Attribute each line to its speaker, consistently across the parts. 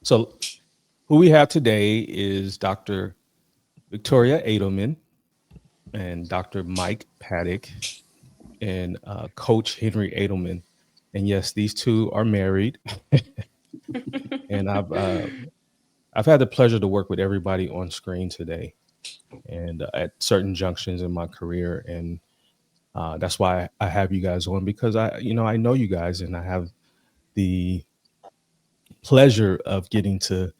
Speaker 1: So who we have today is Dr. Victoria Edelman and Dr. Mike Paddock and Coach Henry Edelman. And yes, these two are married. And I've had the pleasure to work with everybody on screen today, and at certain junctions in my career, and that's why I have you guys on, because I know you guys, and I have the pleasure of getting to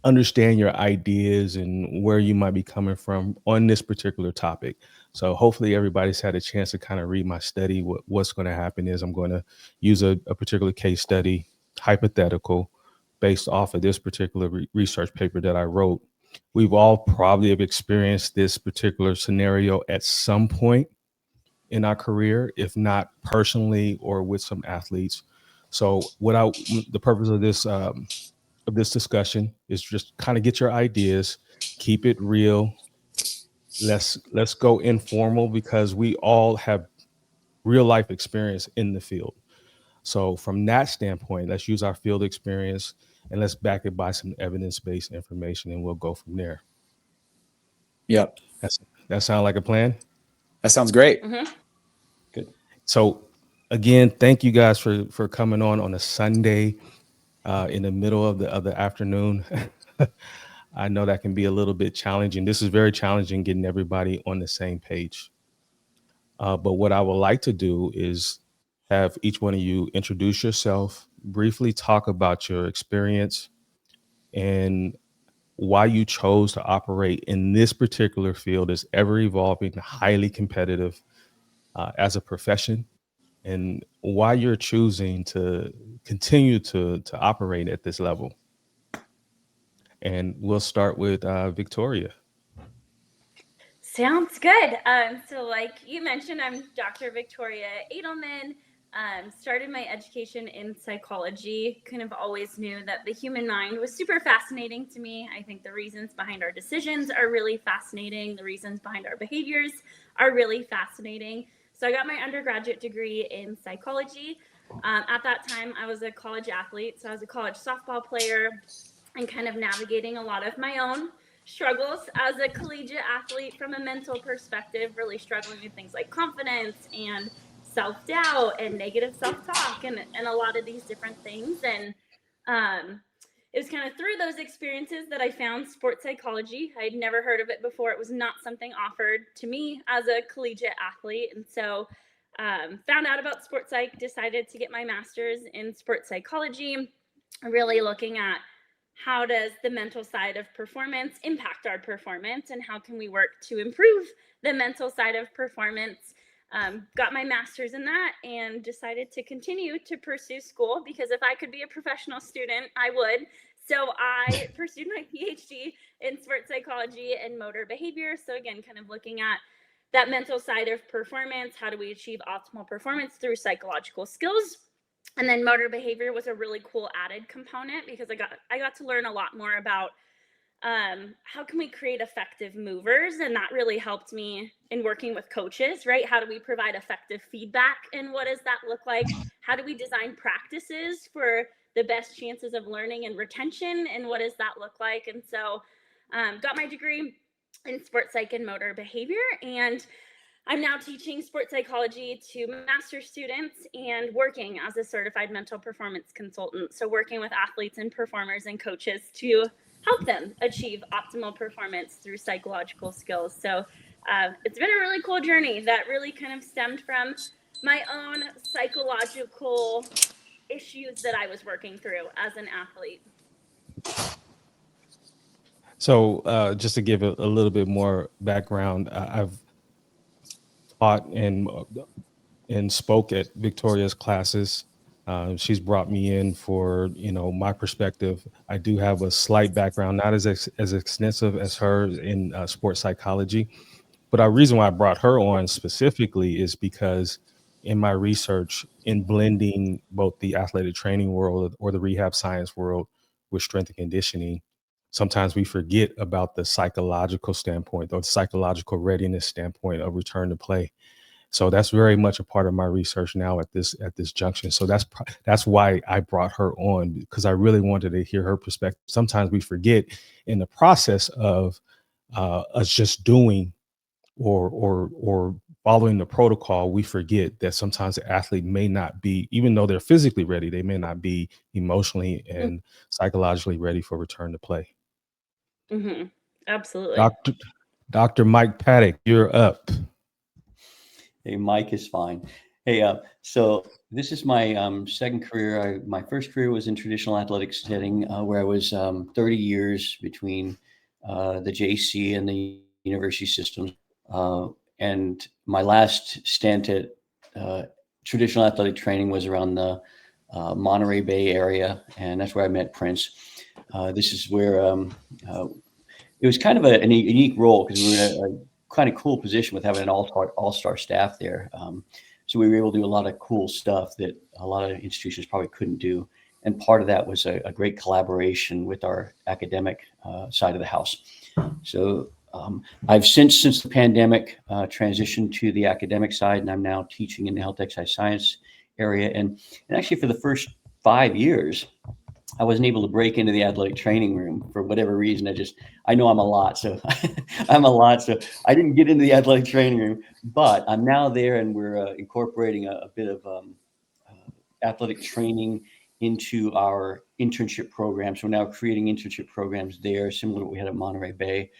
Speaker 1: understand your ideas and where you might be coming from on this particular topic. So hopefully everybody's had a chance to kind of read my study. What's going to happen is I'm going to use a particular case study, hypothetical, based off of this particular research paper that I wrote. We've all probably have experienced this particular scenario at some point in our career, if not personally or with some athletes. So the purpose of this discussion is just kind of get your ideas, keep it real. Let's go informal, because we all have real life experience in the field. So from that standpoint, let's use our field experience and let's back it by some evidence-based information, and we'll go from there.
Speaker 2: Yep.
Speaker 1: That sound like a plan?
Speaker 2: That sounds great.
Speaker 3: Mm-hmm.
Speaker 1: Good. So again, thank you guys for coming on a Sunday in the middle of the afternoon. I know that can be a little bit challenging. This is very challenging, getting everybody on the same page. But what I would like to do is have each one of you introduce yourself, briefly talk about your experience and why you chose to operate in this particular field, is ever evolving, highly competitive as a profession, and why you're choosing to continue to operate at this level. And we'll start with Victoria.
Speaker 3: Sounds good. So like you mentioned, I'm Dr. Victoria Edelman. Started my education in psychology. Kind of always knew that the human mind was super fascinating to me. I think the reasons behind our decisions are really fascinating. The reasons behind our behaviors are really fascinating. So I got my undergraduate degree in psychology. At that time, I was a college athlete. So I was a college softball player and kind of navigating a lot of my own struggles as a collegiate athlete from a mental perspective, really struggling with things like confidence and self-doubt and negative self-talk and a lot of these different things. And it was kind of through those experiences that I found sports psychology. I'd never heard of it before. It was not something offered to me as a collegiate athlete. And so found out about sports psych, decided to get my master's in sports psychology, really looking at how does the mental side of performance impact our performance, and how can we work to improve the mental side of performance. Got my master's in that and decided to continue to pursue school, because if I could be a professional student, I would. So I pursued my PhD in sports psychology and motor behavior. So again, kind of looking at that mental side of performance. How do we achieve optimal performance through psychological skills? And then motor behavior was a really cool added component, because I got to learn a lot more about how can we create effective movers. And that really helped me in working with coaches, right? How do we provide effective feedback, and what does that look like? How do we design practices for the best chances of learning and retention, and what does that look like? And so got my degree in sports psych and motor behavior, and I'm now teaching sports psychology to master's students and working as a certified mental performance consultant. So working with athletes and performers and coaches to help them achieve optimal performance through psychological skills. So it's been a really cool journey that really kind of stemmed from my own psychological issues that I was working through as an athlete.
Speaker 1: So just to give a little bit more background, I've taught and spoke at Victoria's classes. She's brought me in for, my perspective. I do have a slight background, not as extensive as hers in sports psychology. But the reason why I brought her on specifically is because in my research in blending both the athletic training world or the rehab science world with strength and conditioning, sometimes we forget about the psychological standpoint or the psychological readiness standpoint of return to play. So that's very much a part of my research now at this junction. So that's why I brought her on, because I really wanted to hear her perspective. Sometimes we forget in the process of us just doing or following the protocol, we forget that sometimes the athlete may not be, even though they're physically ready, they may not be emotionally and psychologically ready for return to play.
Speaker 3: Mm-hmm. Absolutely.
Speaker 1: Dr. Mike Paddock, you're up.
Speaker 4: Hey, Mike is fine. Hey, so this is my second career. My first career was in traditional athletics setting, where I was 30 years between the JC and the university systems. And my last stint at traditional athletic training was around the Monterey Bay area, and that's where I met Prince. This is where it was kind of a unique role, because we were in a kind of cool position with having an all-star staff there. So we were able to do a lot of cool stuff that a lot of institutions probably couldn't do. And part of that was a great collaboration with our academic side of the house. So I've since the pandemic transitioned to the academic side, and I'm now teaching in the health exercise science area. And actually for the first 5 years, I wasn't able to break into the athletic training room for whatever reason. I know I'm a lot, so I'm a lot. So I didn't get into the athletic training room, but I'm now there, and we're incorporating a bit of athletic training into our internship programs. We're now creating internship programs there, similar to what we had at Monterey Bay.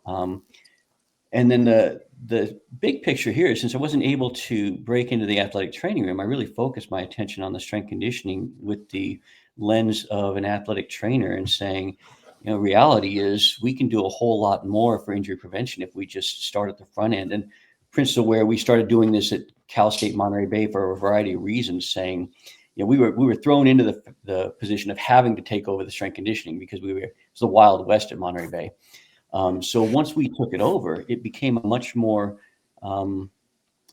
Speaker 4: And then the big picture here is, since I wasn't able to break into the athletic training room, I really focused my attention on the strength conditioning with the lens of an athletic trainer, and saying, reality is we can do a whole lot more for injury prevention if we just start at the front end. And Prince, where we started doing this at Cal State Monterey Bay for a variety of reasons, saying, we were thrown into the position of having to take over the strength conditioning, because it was the Wild West at Monterey Bay. So once we took it over, it became a much more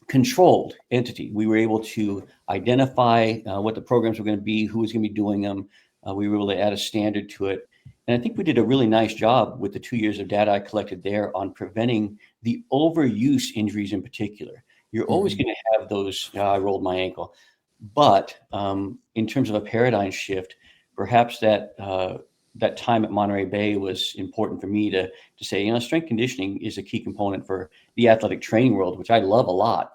Speaker 4: controlled entity. We were able to identify what the programs were going to be, who was going to be doing them. We were able to add a standard to it. And I think we did a really nice job with the 2 years of data I collected there on preventing the overuse injuries in particular. You're always going to have those, I rolled my ankle. But in terms of a paradigm shift, perhaps that time at Monterey Bay was important for me to say, strength conditioning is a key component for the athletic training world, which I love a lot.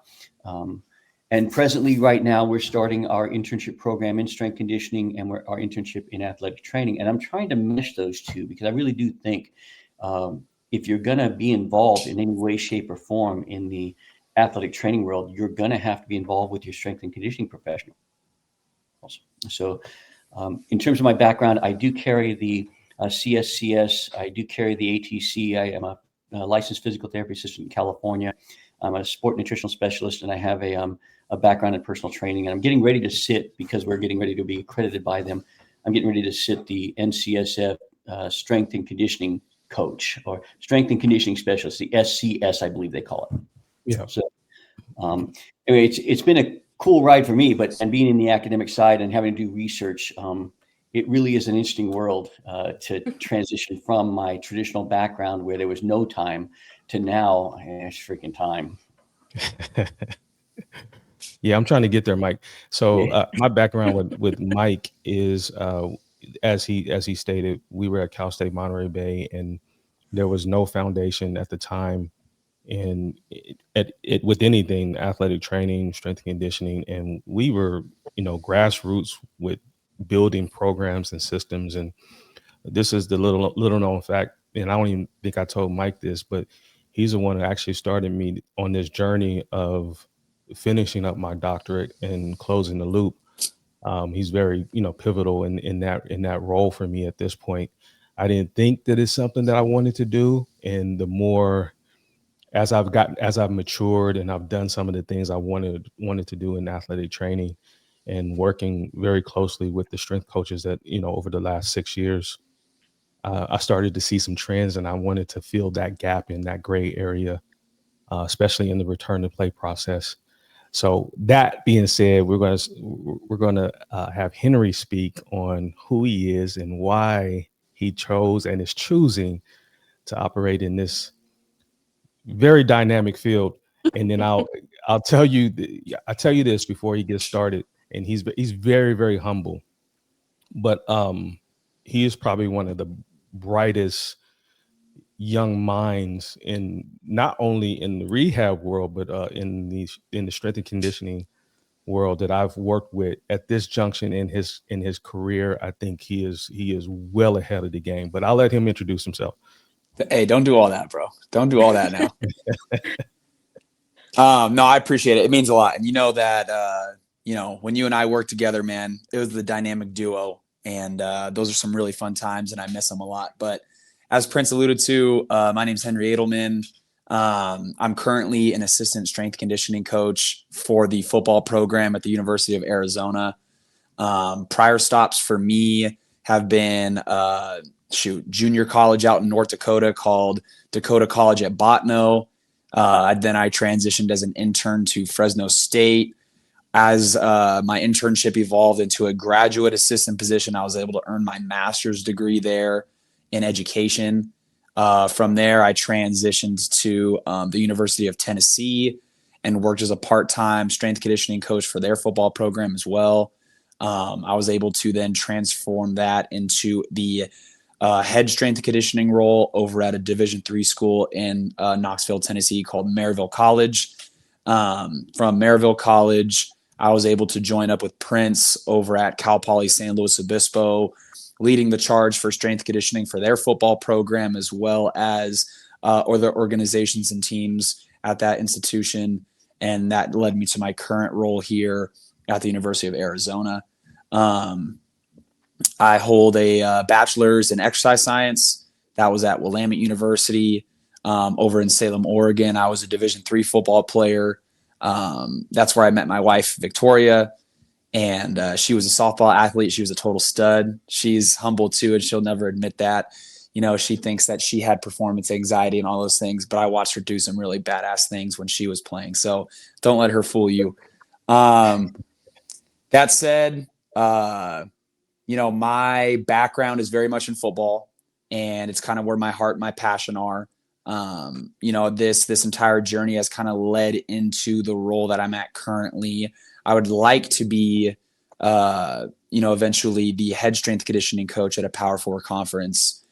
Speaker 4: And presently, right now, we're starting our internship program in strength conditioning and our internship in athletic training. And I'm trying to mesh those two, because I really do think if you're going to be involved in any way, shape, or form in the athletic training world, you're going to have to be involved with your strength and conditioning professionals. So in terms of my background, I do carry the CSCS. I do carry the ATC. I am a licensed physical therapy assistant in California. I'm a sport nutritional specialist, and I have a background in personal training. And I'm getting ready to sit, because we're getting ready to be accredited by them, I'm getting ready to sit the NCSF strength and conditioning coach, or strength and conditioning specialist, the SCS, I believe they call it.
Speaker 1: Yeah.
Speaker 4: So anyway, it's been a cool ride for me, and being in the academic side and having to do research, it really is an interesting world to transition from my traditional background, where there was no time, to now it's freaking time.
Speaker 1: Yeah, I'm trying to get there, Mike. So my background with Mike is, as he stated, we were at Cal State Monterey Bay, and there was no foundation at the time with anything, athletic training, strength and conditioning, and we were, grassroots with building programs and systems. And this is the little known fact, and I don't even think I told Mike this, but he's the one who actually started me on this journey of finishing up my doctorate and closing the loop. He's very, pivotal in that role for me at this point. I didn't think that it's something that I wanted to do, and the more as I've matured and I've done some of the things I wanted to do in athletic training, and working very closely with the strength coaches that, over the last 6 years, I started to see some trends, and I wanted to fill that gap in that gray area, especially in the return to play process. So that being said, we're going to have Henry speak on who he is and why he chose and is choosing to operate in this very dynamic field. And then I'll I'll tell you this before he gets started, and he's very, very humble, but he is probably one of the brightest young minds in not only in the rehab world, but in the strength and conditioning world that I've worked with at this junction in his career. I think he is well ahead of the game. But I'll let him introduce himself.
Speaker 2: Hey, don't do all that, bro. Don't do all that now. No, I appreciate it. It means a lot. And you know that, when you and I worked together, man, it was the dynamic duo. And those are some really fun times, and I miss them a lot. But as Prince alluded to, my name is Henry Edelman. I'm currently an assistant strength conditioning coach for the football program at the University of Arizona. Prior stops for me have been junior college out in North Dakota called Dakota College at Botno. Then I transitioned as an intern to Fresno State. As my internship evolved into a graduate assistant position, I was able to earn my master's degree there in education. From there, I transitioned to the University of Tennessee and worked as a part-time strength conditioning coach for their football program as well. I was able to then transform that into the head strength and conditioning role over at a Division III school in Knoxville, Tennessee called Maryville College. From Maryville College, I was able to join up with Prince over at Cal Poly San Luis Obispo, leading the charge for strength conditioning for their football program, as well as other organizations and teams at that institution. And that led me to my current role here at the University of Arizona. I hold a bachelor's in exercise science. That was at Willamette University over in Salem, Oregon. I was a Division III football player. That's where I met my wife, Victoria. And she was a softball athlete. She was a total stud. She's humble too, and she'll never admit that. She thinks that she had performance anxiety and all those things, but I watched her do some really badass things when she was playing. So don't let her fool you. That said, my background is very much in football, and it's kind of where my heart and my passion are. This entire journey has kind of led into the role that I'm at currently. I would like to be, eventually the head strength conditioning coach at a Power 4 conference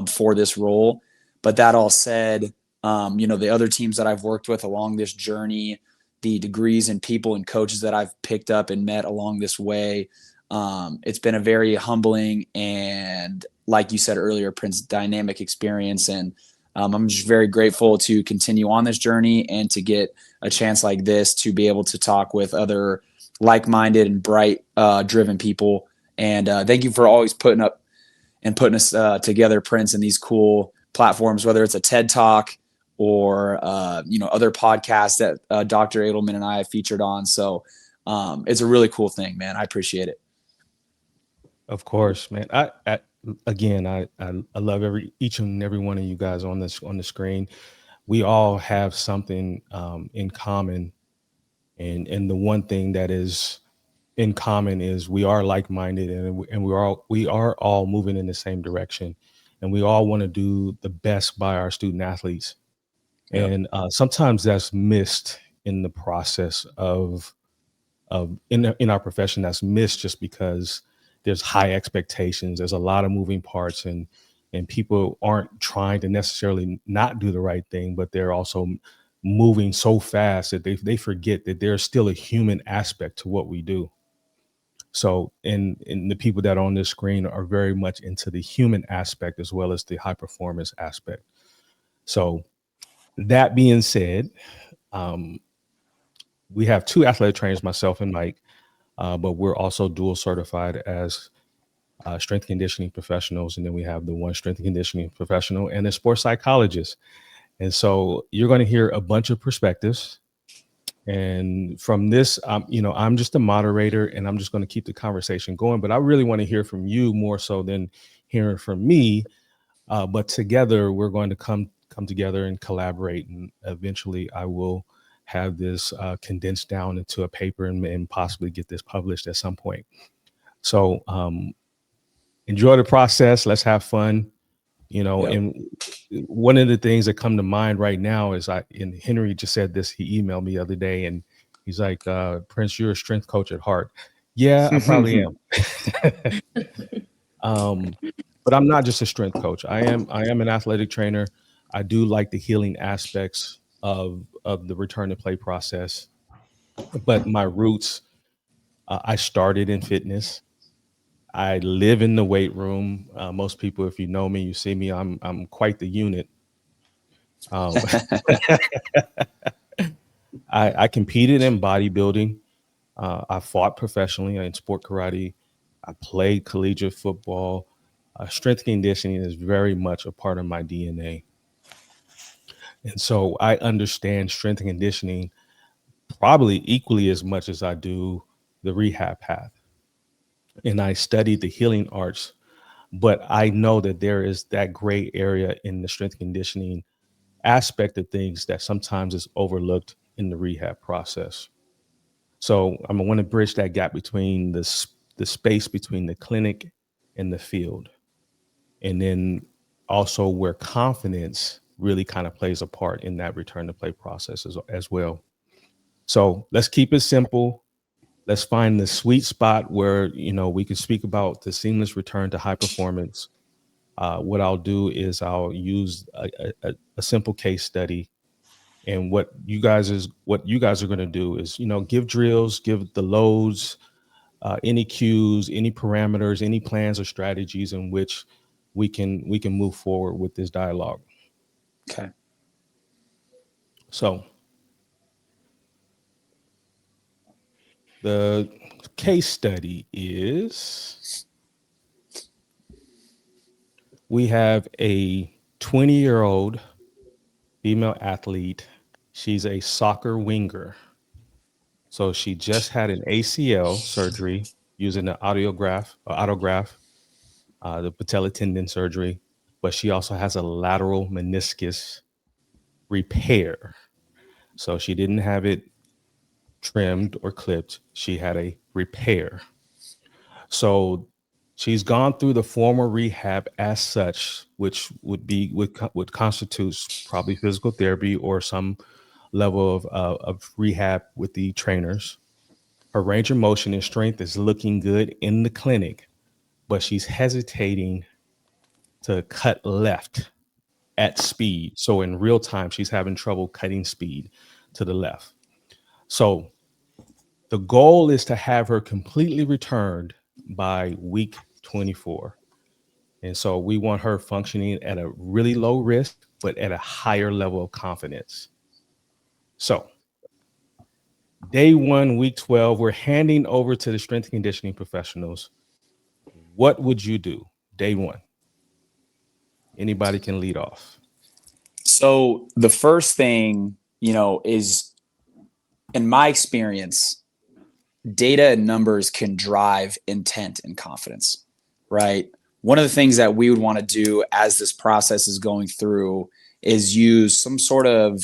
Speaker 2: for this role. But that all said, the other teams that I've worked with along this journey, the degrees and people and coaches that I've picked up and met along this way, it's been a very humbling and, like you said earlier, Prince, dynamic experience. And I'm just very grateful to continue on this journey and to get a chance like this to be able to talk with other like-minded and bright, driven people. And thank you for always putting us together, Prince, in these cool platforms, whether it's a TED Talk or, other podcasts that Dr. Edelman and I have featured on. So it's a really cool thing, man. I appreciate it.
Speaker 1: Of course, man. I love each and every one of you guys on the screen. We all have something in common, and the one thing that is in common is we are like-minded, and we are all moving in the same direction, and we all want to do the best by our student athletes. Yep. And sometimes that's missed in the process of in our profession. That's missed just because there's high expectations. There's a lot of moving parts, and people aren't trying to necessarily not do the right thing, but they're also moving so fast that they forget that there's still a human aspect to what we do. So, and the people that are on this screen are very much into the human aspect as well as the high performance aspect. So that being said, we have two athletic trainers, myself and Mike, but we're also dual certified as strength conditioning professionals. And then we have the one strength and conditioning professional and a sports psychologist. And so you're going to hear a bunch of perspectives. And from this, I'm just a moderator, and I'm just going to keep the conversation going. But I really want to hear from you more so than hearing from me. But together, we're going to come together and collaborate. And eventually, I will have this condensed down into a paper and possibly get this published at some point. So enjoy the process. Let's have fun.
Speaker 2: Yep.
Speaker 1: And one of the things that come to mind right now is and Henry just said this, he emailed me the other day and he's like, Prince, you're a strength coach at heart. Yeah, I probably am. But I'm not just a strength coach. I am an athletic trainer. I do like the healing aspects of the return to play process. But my roots, I started in fitness. I live in the weight room. Most people, if you know me, you see me, I'm quite the unit. I competed in bodybuilding. I fought professionally in sport karate. I played collegiate football. Strength conditioning is very much a part of my DNA. And so I understand strength and conditioning probably equally as much as I do the rehab path. And I studied the healing arts, but I know that there is that gray area in the strength conditioning aspect of things that sometimes is overlooked in the rehab process. So I'm going to bridge that gap between the space between the clinic and the field. And then also where confidence really kind of plays a part in that return to play process as well. So let's keep it simple. Let's find the sweet spot where, we can speak about the seamless return to high performance. What I'll do is I'll use a simple case study. And what you guys are going to do is, give drills, give the loads, any cues, any parameters, any plans or strategies in which we can move forward with this dialogue.
Speaker 2: Okay.
Speaker 1: So the case study is, we have a 20-year-old female athlete. She's a soccer winger. So she just had an ACL surgery using the autograft, the patella tendon surgery, but she also has a lateral meniscus repair. So she didn't have it trimmed or clipped. She had a repair. So she's gone through the formal rehab as such, which would constitutes probably physical therapy or some level of rehab with the trainers. Her range of motion and strength is looking good in the clinic, but she's hesitating to cut left at speed. So in real time, she's having trouble cutting speed to the left. So the goal is to have her completely returned by week 24. And so we want her functioning at a really low risk, but at a higher level of confidence. So day 1, week 12, we're handing over to the strength and conditioning professionals. What would you do day 1? Anybody can lead off.
Speaker 2: So the first thing, is, in my experience, data and numbers can drive intent and confidence, right? One of the things that we would want to do as this process is going through is use some sort of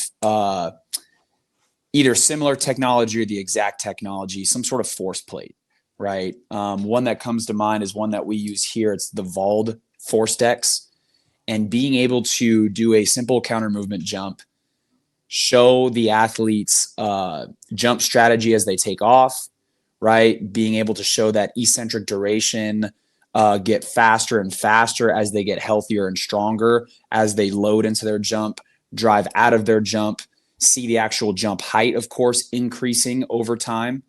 Speaker 2: either similar technology or the exact technology, some sort of force plate, right? One that comes to mind is one that we use here. It's the Vald Force Dex. And being able to do a simple counter movement jump, show the athletes jump strategy as they take off, right? Being able to show that eccentric duration get faster and faster as they get healthier and stronger, as they load into their jump, drive out of their jump, see the actual jump height, of course, increasing over time,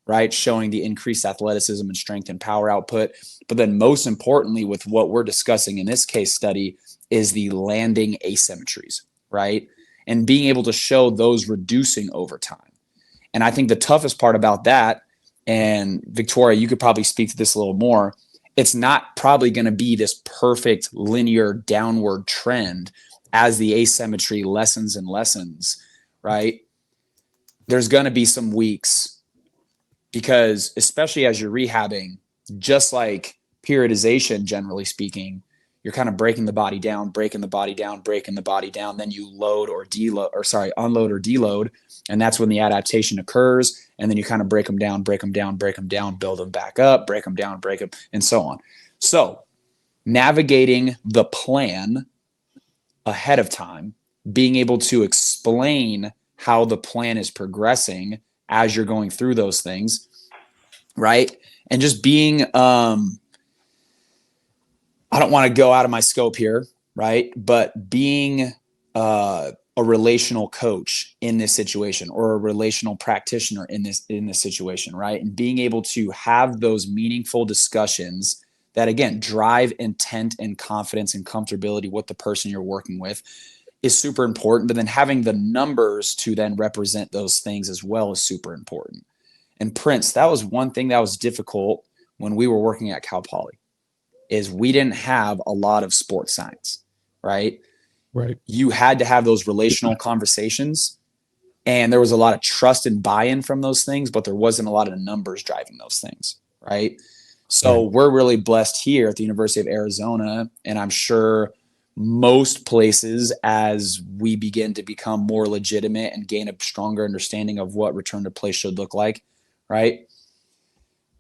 Speaker 2: right? Showing the increased athleticism and strength and power output. But then most importantly, with what we're discussing in this case study, is the landing asymmetries, right? And being able to show those reducing over time. And I think the toughest part about that, and Victoria, you could probably speak to this a little more, it's not probably going to be this perfect linear downward trend as the asymmetry lessens and lessens, right? There's going to be some weeks, because especially as you're rehabbing, just like periodization, generally speaking, you're kind of breaking the body down, breaking the body down, breaking the body down. Then you unload or deload. And that's when the adaptation occurs. And then you kind of break them down, build them back up, break them down, and so on. So navigating the plan ahead of time, being able to explain how the plan is progressing as you're going through those things, right? And just being, I don't want to go out of my scope here, right? But being a relational coach in this situation, or a relational practitioner in this situation, right? And being able to have those meaningful discussions that, again, drive intent and confidence and comfortability with the person you're working with is super important. But then having the numbers to then represent those things as well is super important. And Prince, that was one thing that was difficult when we were working at Cal Poly, is we didn't have a lot of sports science, right?
Speaker 1: Right.
Speaker 2: You had to have those relational conversations, and there was a lot of trust and buy-in from those things, but there wasn't a lot of numbers driving those things, right? So we're really blessed here at the University of Arizona, and I'm sure most places, as we begin to become more legitimate and gain a stronger understanding of what return to play should look like, right?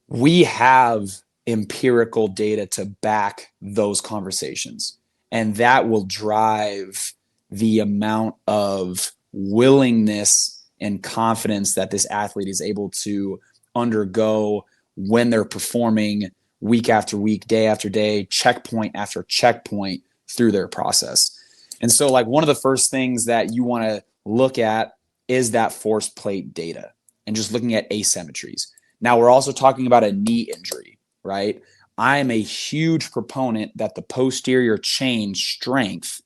Speaker 2: We have empirical data to back those conversations, and that will drive the amount of willingness and confidence that this athlete is able to undergo when they're performing week after week, day after day, checkpoint after checkpoint through their process. And so, like, one of the first things that you want to look at is that force plate data and just looking at asymmetries. Now, we're also talking about a knee injury, right? I am a huge proponent that the posterior chain strength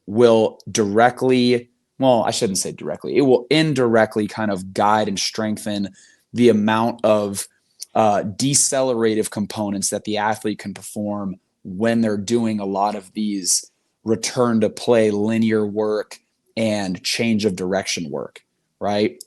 Speaker 2: will directly, well, I shouldn't say directly, it will indirectly kind of guide and strengthen the amount of decelerative components that the athlete can perform when they're doing a lot of these return to play linear work and change of direction work, right?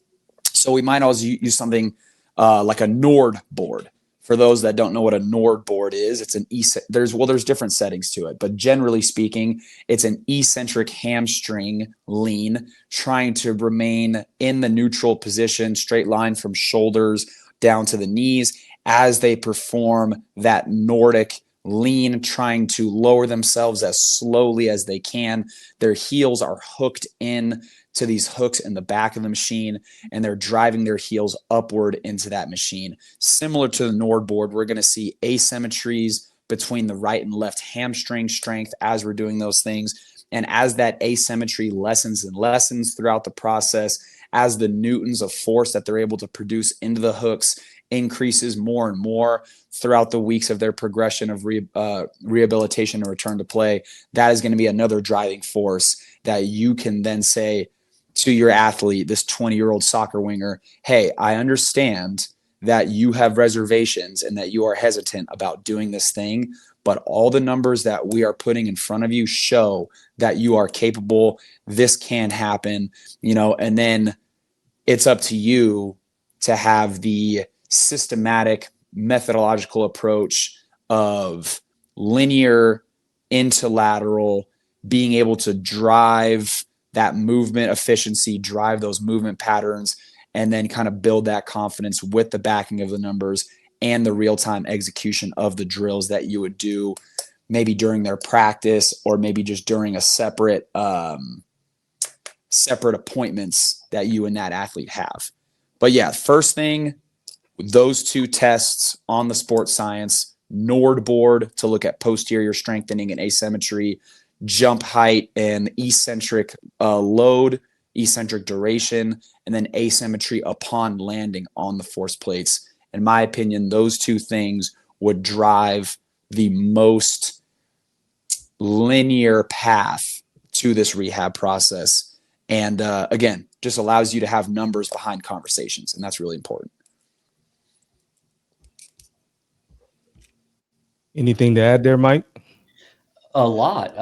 Speaker 2: So we might also use something like a Nord board. For those that don't know what a Nord board is, it's an there's different settings to it, but generally speaking, it's an eccentric hamstring lean, trying to remain in the neutral position, straight line from shoulders down to the knees as they perform that Nordic lean, trying to lower themselves as slowly as they can. Their heels are hooked in to these hooks in the back of the machine, and they're driving their heels upward into that machine. Similar to the Nord board, we're going to see asymmetries between the right and left hamstring strength as we're doing those things. And as that asymmetry lessens and lessens throughout the process, as the newtons of force that they're able to produce into the hooks increases more and more throughout the weeks of their progression of rehabilitation and return to play, that is going to be another driving force that you can then say to your athlete, this 20-year-old soccer winger, hey, I understand that you have reservations and that you are hesitant about doing this thing, but all the numbers that we are putting in front of you show that you are capable. This can happen, and then it's up to you to have the systematic methodological approach of linear into lateral, being able to drive that movement efficiency, drive those movement patterns, and then kind of build that confidence with the backing of the numbers and the real-time execution of the drills that you would do maybe during their practice, or maybe just during a separate appointments that you and that athlete have. But yeah, first thing, those two tests on the sports science, Nord board to look at posterior strengthening and asymmetry, jump height and eccentric load, eccentric duration, and then asymmetry upon landing on the force plates. In my opinion, those two things would drive the most linear path to this rehab process. And again, just allows you to have numbers behind conversations, and that's really important.
Speaker 1: Anything to add there, Mike?
Speaker 4: A lot.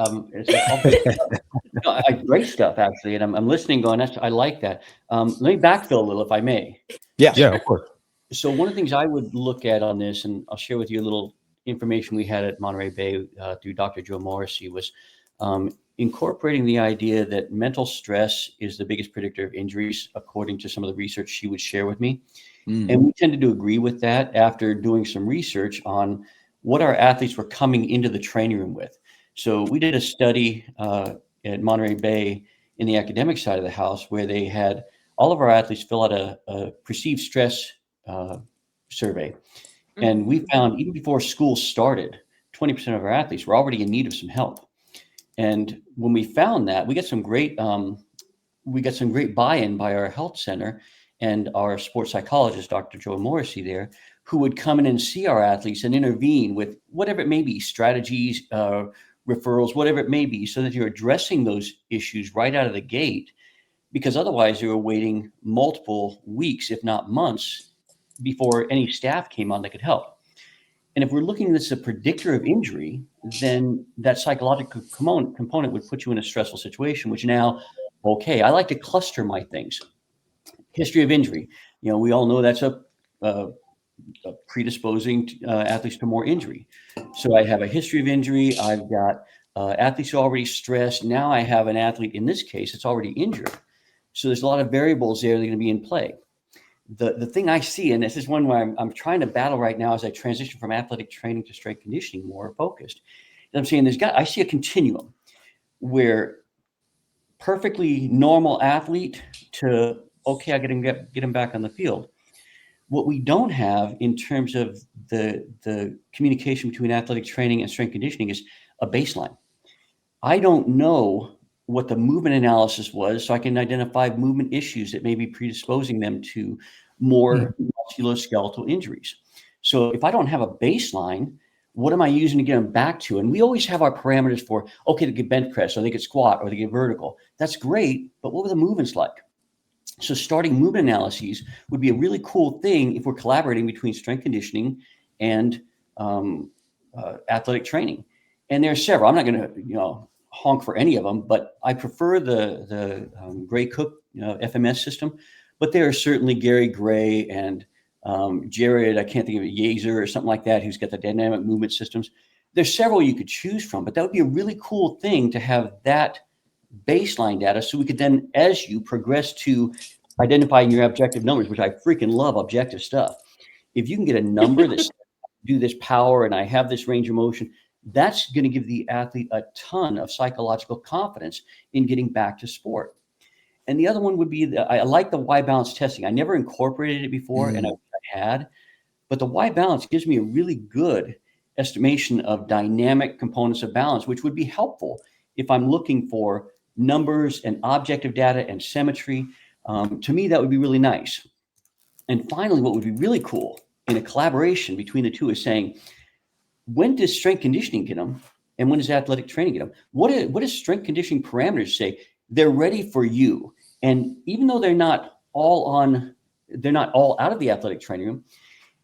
Speaker 4: Great stuff, actually. And I'm listening going, I like that. Let me backfill a little, if I may.
Speaker 2: Yeah,
Speaker 1: of course.
Speaker 4: So one of the things I would look at on this, and I'll share with you a little information we had at Monterey Bay through Dr. Joe Morrissey, was incorporating the idea that mental stress is the biggest predictor of injuries, according to some of the research she would share with me. And we tended to agree with that after doing some research on what our athletes were coming into the training room with. So we did a study at Monterey Bay in the academic side of the house where they had all of our athletes fill out a perceived stress survey. And we found even before school started, 20% of our athletes were already in need of some help. And when we found that, we got some great buy-in by our health center and our sports psychologist, Dr. Joe Morrissey there, who would come in and see our athletes and intervene with whatever it may be, strategies, referrals, whatever it may be, so that you're addressing those issues right out of the gate, because otherwise you were waiting multiple weeks, if not months, before any staff came on that could help. And if we're looking at this as a predictor of injury, then that psychological component would put you in a stressful situation, which now, okay, I like to cluster my things. History of injury. We all know that's a predisposing athletes to more injury. So I have a history of injury. I've got athletes who are already stressed. Now I have an athlete, in this case, that's already injured. So there's a lot of variables there that are going to be in play. The thing I see, and this is one where I'm trying to battle right now as I transition from athletic training to strength conditioning, more focused. I'm saying I see a continuum where perfectly normal athlete to, okay, I get him back on the field. What we don't have in terms of the communication between athletic training and strength conditioning is a baseline. I don't know what the movement analysis was, so I can identify movement issues that may be predisposing them to more musculoskeletal injuries. So if I don't have a baseline, what am I using to get them back to? And we always have our parameters for, okay, they get bench press, or they get squat, or they get vertical. That's great, but what were the movements like? So starting movement analyses would be a really cool thing if we're collaborating between strength conditioning and athletic training. And there are several. I'm not going to, honk for any of them, but I prefer the Gray Cook FMS system. But there are certainly Gary Gray and Jared, I can't think of it, Yazer or something like that, who's got the dynamic movement systems. There's several you could choose from, but that would be a really cool thing to have that baseline data, so we could then, as you progress to identifying your objective numbers, which I freaking love objective stuff. If you can get a number that do this power and I have this range of motion, that's going to give the athlete a ton of psychological confidence in getting back to sport. And the other one would be I like the Y balance testing. I never incorporated it before, and I had, but the Y balance gives me a really good estimation of dynamic components of balance, which would be helpful if I'm looking for numbers and objective data and symmetry. To me, that would be really nice. And finally, what would be really cool in a collaboration between the two is saying, when does strength conditioning get them, and when does athletic training get them? What does strength conditioning parameters say? They're ready for you. And even though they're not all out of the athletic training room,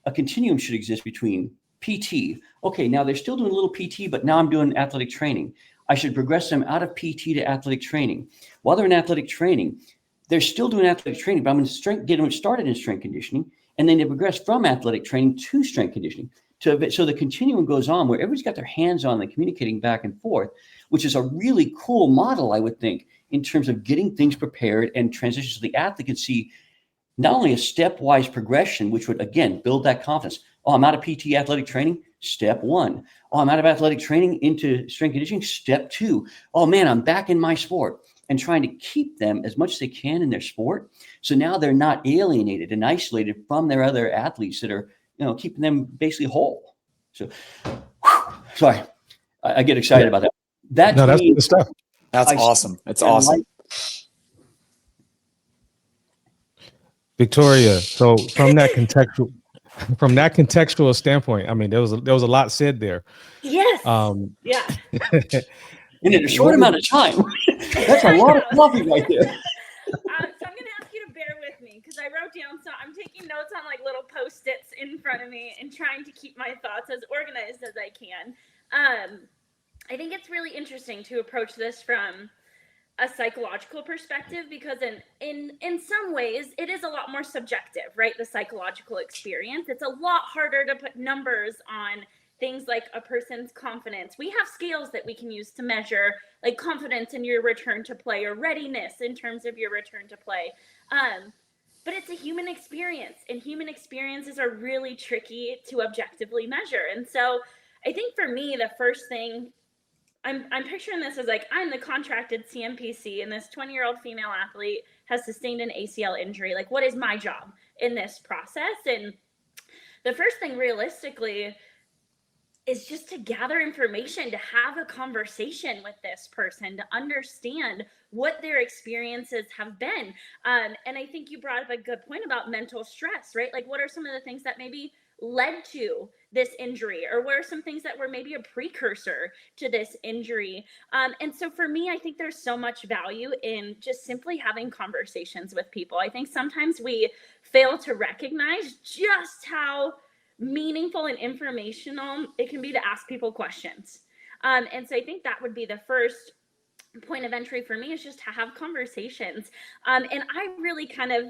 Speaker 4: a continuum should exist between PT. Okay, now they're still doing a little PT, but now I'm doing athletic training. I should progress them out of PT to athletic training. While they're in athletic training, they're still doing athletic training, but I'm going to get them started in strength conditioning, and then they progress from athletic training to strength conditioning. So the continuum goes on where everybody's got their hands on and communicating back and forth, which is a really cool model, I would think, in terms of getting things prepared and transitions so the athlete can see not only a stepwise progression, which would, again, build that confidence. Oh, I'm out of PT athletic training, step 1. Oh, I'm out of athletic training into strength conditioning, step 2. Oh, man, I'm back in my sport. And trying to keep them as much as they can in their sport. So now they're not alienated and isolated from their other athletes that are, keeping them basically whole. So, sorry, I get excited about that.
Speaker 1: That's good stuff.
Speaker 2: That's awesome. It's awesome.
Speaker 1: Victoria, so from that contextual standpoint, I mean, there was a lot said there.
Speaker 3: Yes.
Speaker 4: Yeah. In a short amount of time. That's a lot of coffee right there.
Speaker 3: So I'm going to ask you to bear with me because I wrote down, so I'm taking notes on like little Post-its in front of me and trying to keep my thoughts as organized as I can. I think it's really interesting to approach this from a psychological perspective because in some ways it is a lot more subjective, right? The psychological experience. It's a lot harder to put numbers on things like a person's confidence. We have scales that we can use to measure like confidence in your return to play or readiness in terms of your return to play. But it's a human experience, and human experiences are really tricky to objectively measure. And so I think for me, the first thing I'm picturing this as like, I'm the contracted CMPC and this 20-year-old female athlete has sustained an ACL injury. Like, what is my job in this process? And the first thing realistically is just to gather information, to have a conversation with this person, to understand what their experiences have been. And I think you brought up a good point about mental stress, right? Like, what are some of the things that maybe led to this injury, or what are some things that were maybe a precursor to this injury? And so for me, I think there's so much value in just simply having conversations with people. I think sometimes we fail to recognize just how meaningful and informational it can be to ask people questions. And so I think that would be the first point of entry for me, is just to have conversations. And I really kind of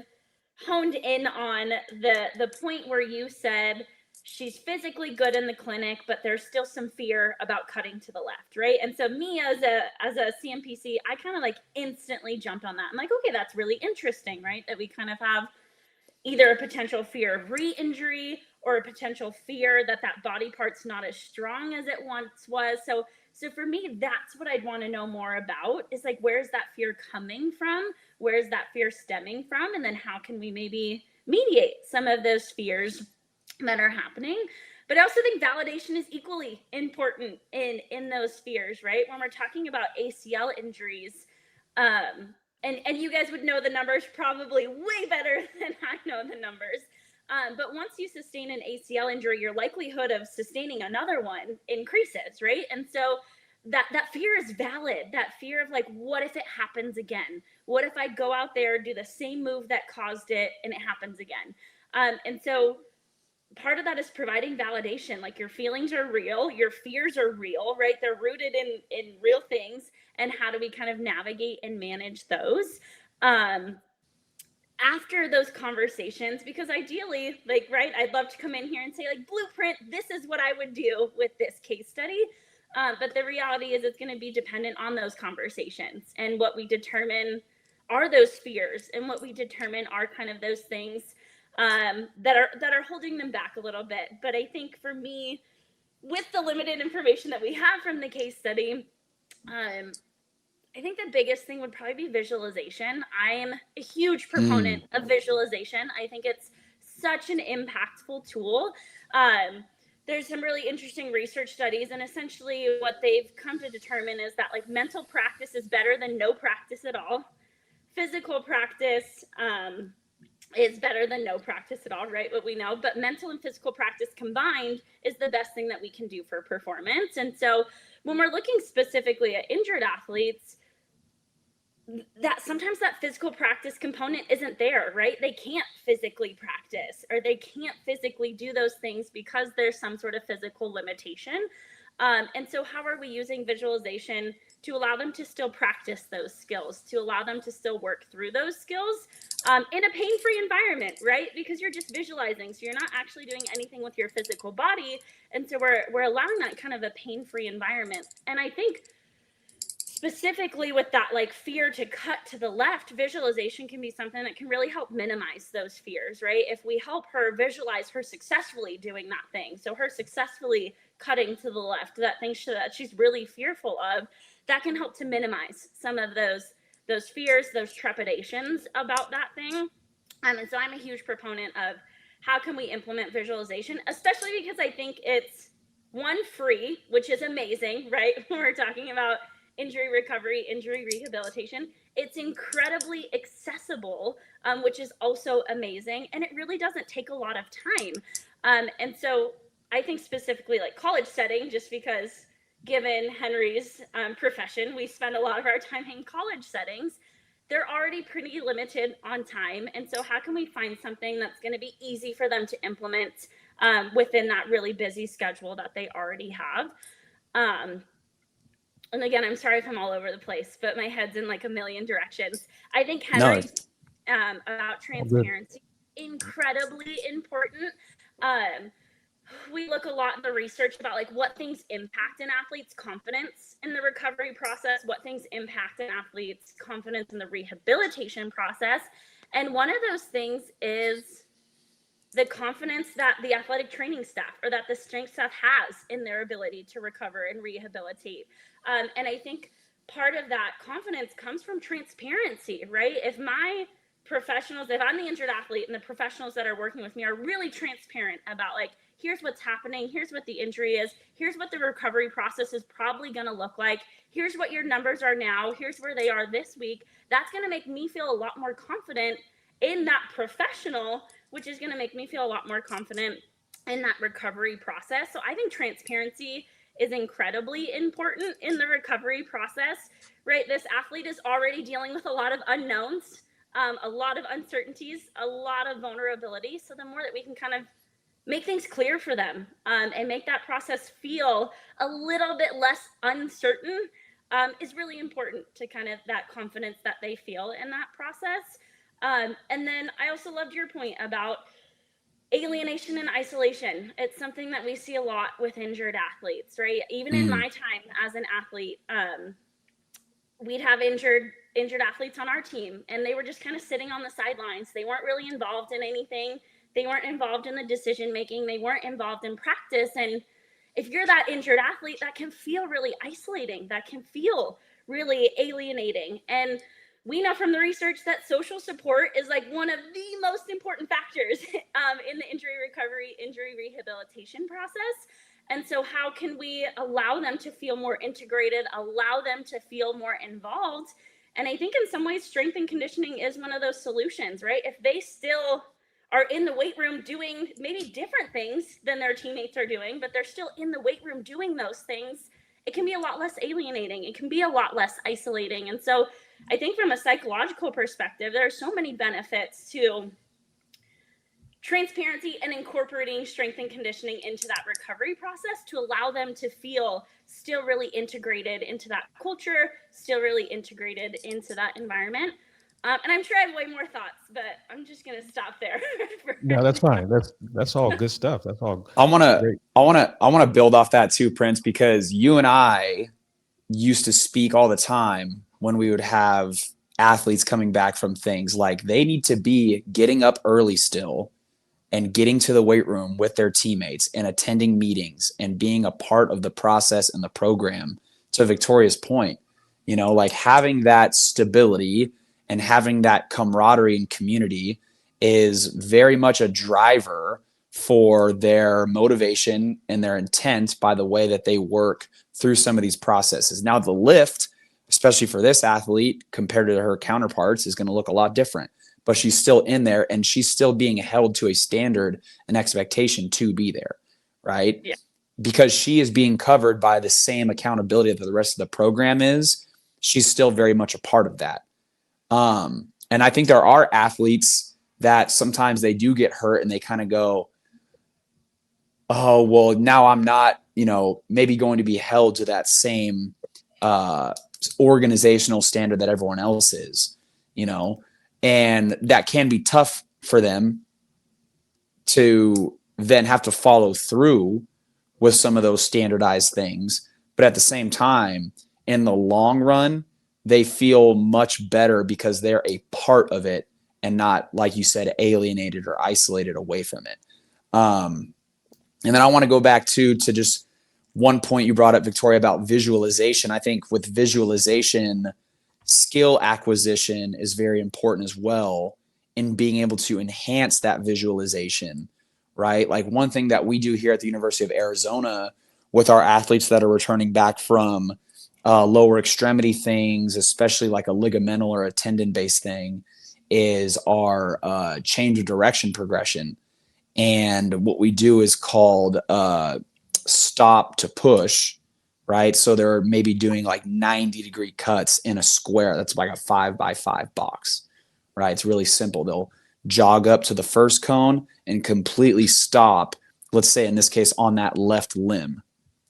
Speaker 3: honed in on the point where you said she's physically good in the clinic, but there's still some fear about cutting to the left, right? And so me as a CMPC, I kind of like instantly jumped on that. I'm like, okay, that's really interesting, right? That we kind of have either a potential fear of re-injury or a potential fear that that body part's not as strong as it once was. So for me, that's what I'd want to know more about, is like, where's that fear coming from? Where's that fear stemming from? And then how can we maybe mediate some of those fears that are happening? But I also think validation is equally important in those fears, right? When we're talking about ACL injuries, and you guys would know the numbers probably way better than I know the numbers. But once you sustain an ACL injury, your likelihood of sustaining another one increases, right? And so that fear is valid. That fear of like, what if it happens again? What if I go out there, do the same move that caused it, and it happens again? And so part of that is providing validation. Like, your feelings are real, your fears are real, right? They're rooted in real things. And how do we kind of navigate and manage those? After those conversations, because ideally, like, right, I'd love to come in here and say, like, blueprint, this is what I would do with this case study. But the reality is it's going to be dependent on those conversations, and what we determine are those fears, and what we determine are kind of those things that are holding them back a little bit. But I think for me, with the limited information that we have from the case study, I think the biggest thing would probably be visualization. I'm a huge proponent of visualization. I think it's such an impactful tool. There's some really interesting research studies, and essentially what they've come to determine is that, like, mental practice is better than no practice at all. Physical practice is better than no practice at all, right? What we know, but mental and physical practice combined is the best thing that we can do for performance. And so when we're looking specifically at injured athletes, that sometimes that physical practice component isn't there, right? They can't physically practice, or they can't physically do those things because there's some sort of physical limitation. And so how are we using visualization to allow them to still practice those skills, to allow them to still work through those skills in a pain-free environment, right? Because you're just visualizing, so you're not actually doing anything with your physical body. And so we're allowing that kind of a pain-free environment. And I think specifically with that, like, fear to cut to the left, visualization can be something that can really help minimize those fears, right? If we help her visualize her successfully doing that thing, so her successfully cutting to the left, that thing that she's really fearful of, that can help to minimize some of those fears, those trepidations about that thing. And so I'm a huge proponent of how can we implement visualization, especially because I think it's, one, free, which is amazing, right? When we're talking about injury recovery, injury rehabilitation, it's incredibly accessible, which is also amazing. And it really doesn't take a lot of time. And so I think specifically like college setting, just because given Henry's profession, we spend a lot of our time in college settings, they're already pretty limited on time. And so how can we find something that's going to be easy for them to implement within that really busy schedule that they already have? And again, I'm sorry if I'm all over the place, but my head's in like a million directions. I think Henry, about transparency, incredibly important. We look a lot in the research about like what things impact an athlete's confidence in the recovery process, what things impact an athlete's confidence in the rehabilitation process. And one of those things is the confidence that the athletic training staff or that the strength staff has in their ability to recover and rehabilitate. And I think part of that confidence comes from transparency, right? If my professionals, if I'm the injured athlete and the professionals that are working with me are really transparent about like, here's what's happening, here's what the injury is, here's what the recovery process is probably going to look like, here's what your numbers are now, here's where they are this week, that's going to make me feel a lot more confident in that professional, which is going to make me feel a lot more confident in that recovery process. So I think transparency is incredibly important in the recovery process, right? This athlete is already dealing with a lot of unknowns, a lot of uncertainties, a lot of vulnerability. So the more that we can kind of make things clear for them and make that process feel a little bit less uncertain is really important to kind of that confidence that they feel in that process. And then I also loved your point about alienation and isolation. It's something that we see a lot with injured athletes, right? Even in my time as an athlete, we'd have injured athletes on our team, and they were just kind of sitting on the sidelines. They weren't really involved in anything. They weren't involved in the decision making. They weren't involved in practice. And if you're that injured athlete, that can feel really isolating. That can feel really alienating. And we know from the research that social support is like one of the most important factors in the injury recovery, injury rehabilitation process. And so how can we allow them to feel more integrated, allow them to feel more involved? And I think in some ways, strength and conditioning is one of those solutions, right? If they still are in the weight room doing maybe different things than their teammates are doing, but they're still in the weight room doing those things, it can be a lot less alienating. It can be a lot less isolating. And so I think from a psychological perspective, there are so many benefits to transparency and incorporating strength and conditioning into that recovery process to allow them to feel still really integrated into that culture, still really integrated into that environment. And I'm sure I have way more thoughts, but I'm just going to stop there.
Speaker 1: No, that's fine. That's all good stuff. That's all.
Speaker 2: I want
Speaker 1: great.
Speaker 2: to build off that too, Prince, because you and I used to speak all the time when we would have athletes coming back from things like they need to be getting up early still and getting to the weight room with their teammates and attending meetings and being a part of the process and the program. To Victoria's point, you know, like having that stability and having that camaraderie and community is very much a driver for their motivation and their intent by the way that they work through some of these processes. Now, the lift, especially for this athlete compared to her counterparts, is going to look a lot different, but she's still in there and she's still being held to a standard and expectation to be there, right?
Speaker 3: Yeah.
Speaker 2: Because she is being covered by the same accountability that the rest of the program is. She's still very much a part of that. And I think there are athletes that sometimes they do get hurt and they kind of go, oh, well, now I'm not, you know, maybe going to be held to that same organizational standard that everyone else is, you know, and that can be tough for them to then have to follow through with some of those standardized things. But at the same time, in the long run, they feel much better because they're a part of it and not, like you said, alienated or isolated away from it. And then I want to go back to just one point you brought up, Victoria, about visualization. I think with visualization, skill acquisition is very important as well in being able to enhance that visualization, right? Like one thing that we do here at the University of Arizona with our athletes that are returning back from lower extremity things, especially like a ligamental or a tendon-based thing, is our change of direction progression. And what we do is called stop to push, right? So they're maybe doing like 90-degree cuts in a square. That's like a 5x5 box, right? It's really simple. They'll jog up to the first cone and completely stop, let's say in this case, on that left limb.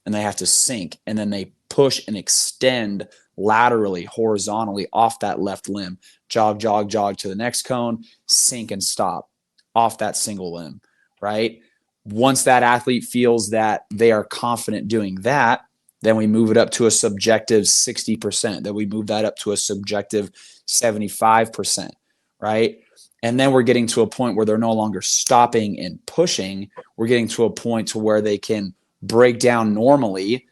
Speaker 2: And they have to sink. And then they push and extend laterally, horizontally off that left limb. Jog, jog, jog to the next cone, sink and stop off that single limb, right? Once that athlete feels that they are confident doing that, then we move it up to a subjective 60%. Then we move that up to a subjective 75%, right? And then we're getting to a point where they're no longer stopping and pushing. We're getting to a point to where they can break down normally,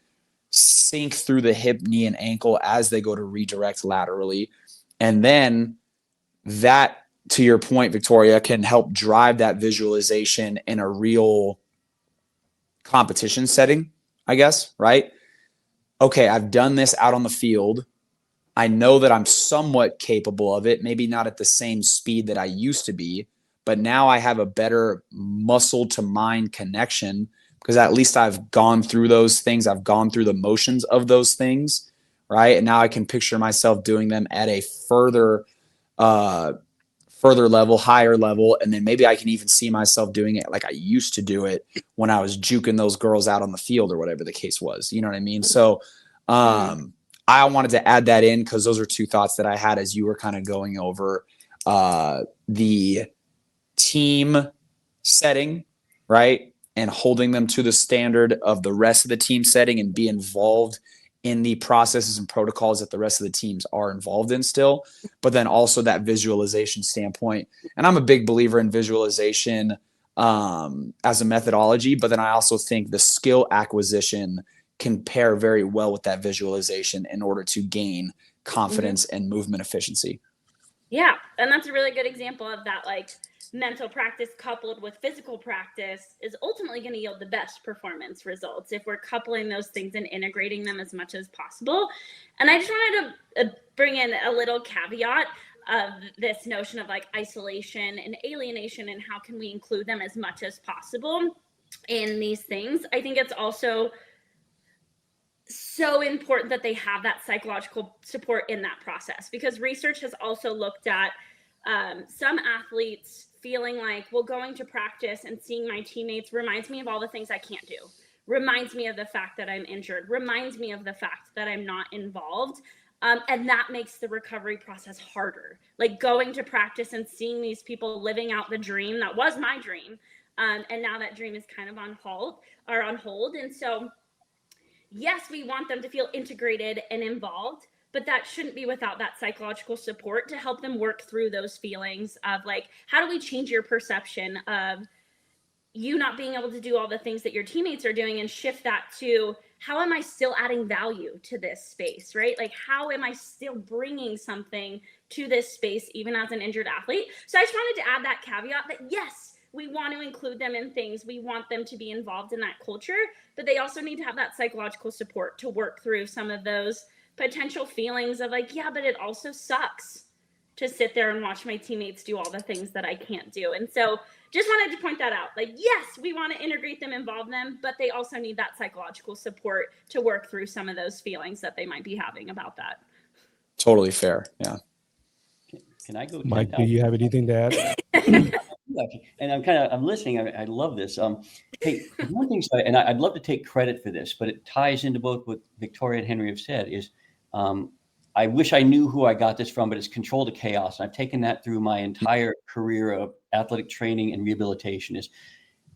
Speaker 2: sink through the hip, knee, and ankle as they go to redirect laterally. And then that, to your point, Victoria, can help drive that visualization in a real competition setting, I guess, right? Okay, I've done this out on the field. I know that I'm somewhat capable of it, maybe not at the same speed that I used to be, but now I have a better muscle to mind connection because at least I've gone through those things. I've gone through the motions of those things, right? And now I can picture myself doing them at a further level, higher level. And then maybe I can even see myself doing it like I used to do it when I was juking those girls out on the field or whatever the case was. You know what I mean? So, I wanted to add that in because those are two thoughts that I had as you were kind of going over the team setting, right? And holding them to the standard of the rest of the team setting and be involved in the processes and protocols that the rest of the teams are involved in still, but then also that visualization standpoint. And I'm a big believer in visualization as a methodology, but then I also think the skill acquisition can pair very well with that visualization in order to gain confidence and movement efficiency.
Speaker 3: Yeah. And that's a really good example of that, like mental practice coupled with physical practice is ultimately going to yield the best performance results if we're coupling those things and integrating them as much as possible. And I just wanted to bring in a little caveat of this notion of like isolation and alienation and how can we include them as much as possible in these things. I think it's also so important that they have that psychological support in that process, because research has also looked at some athletes feeling like, well, going to practice and seeing my teammates reminds me of all the things I can't do, reminds me of the fact that I'm injured, reminds me of the fact that I'm not involved. And that makes the recovery process harder. Like going to practice and seeing these people living out the dream that was my dream. And now that dream is kind of on hold. And so yes, we want them to feel integrated and involved, but that shouldn't be without that psychological support to help them work through those feelings of like, how do we change your perception of you not being able to do all the things that your teammates are doing and shift that to how am I still adding value to this space, right? Like, how am I still bringing something to this space, even as an injured athlete? So I just wanted to add that caveat that yes, we want to include them in things. We want them to be involved in that culture, but they also need to have that psychological support to work through some of those potential feelings of like, yeah, but it also sucks to sit there and watch my teammates do all the things that I can't do. And so just wanted to point that out. Like, yes, we want to integrate them, involve them, but they also need that psychological support to work through some of those feelings that they might be having about that.
Speaker 2: Totally fair. Yeah.
Speaker 4: Can I go?
Speaker 1: Mike, do you have anything to add?
Speaker 4: And I'm listening. I love this. Hey, one thing, and I'd love to take credit for this, but it ties into both what Victoria and Henry have said is, I wish I knew who I got this from, but it's control to chaos. And I've taken that through my entire career of athletic training and rehabilitation. Is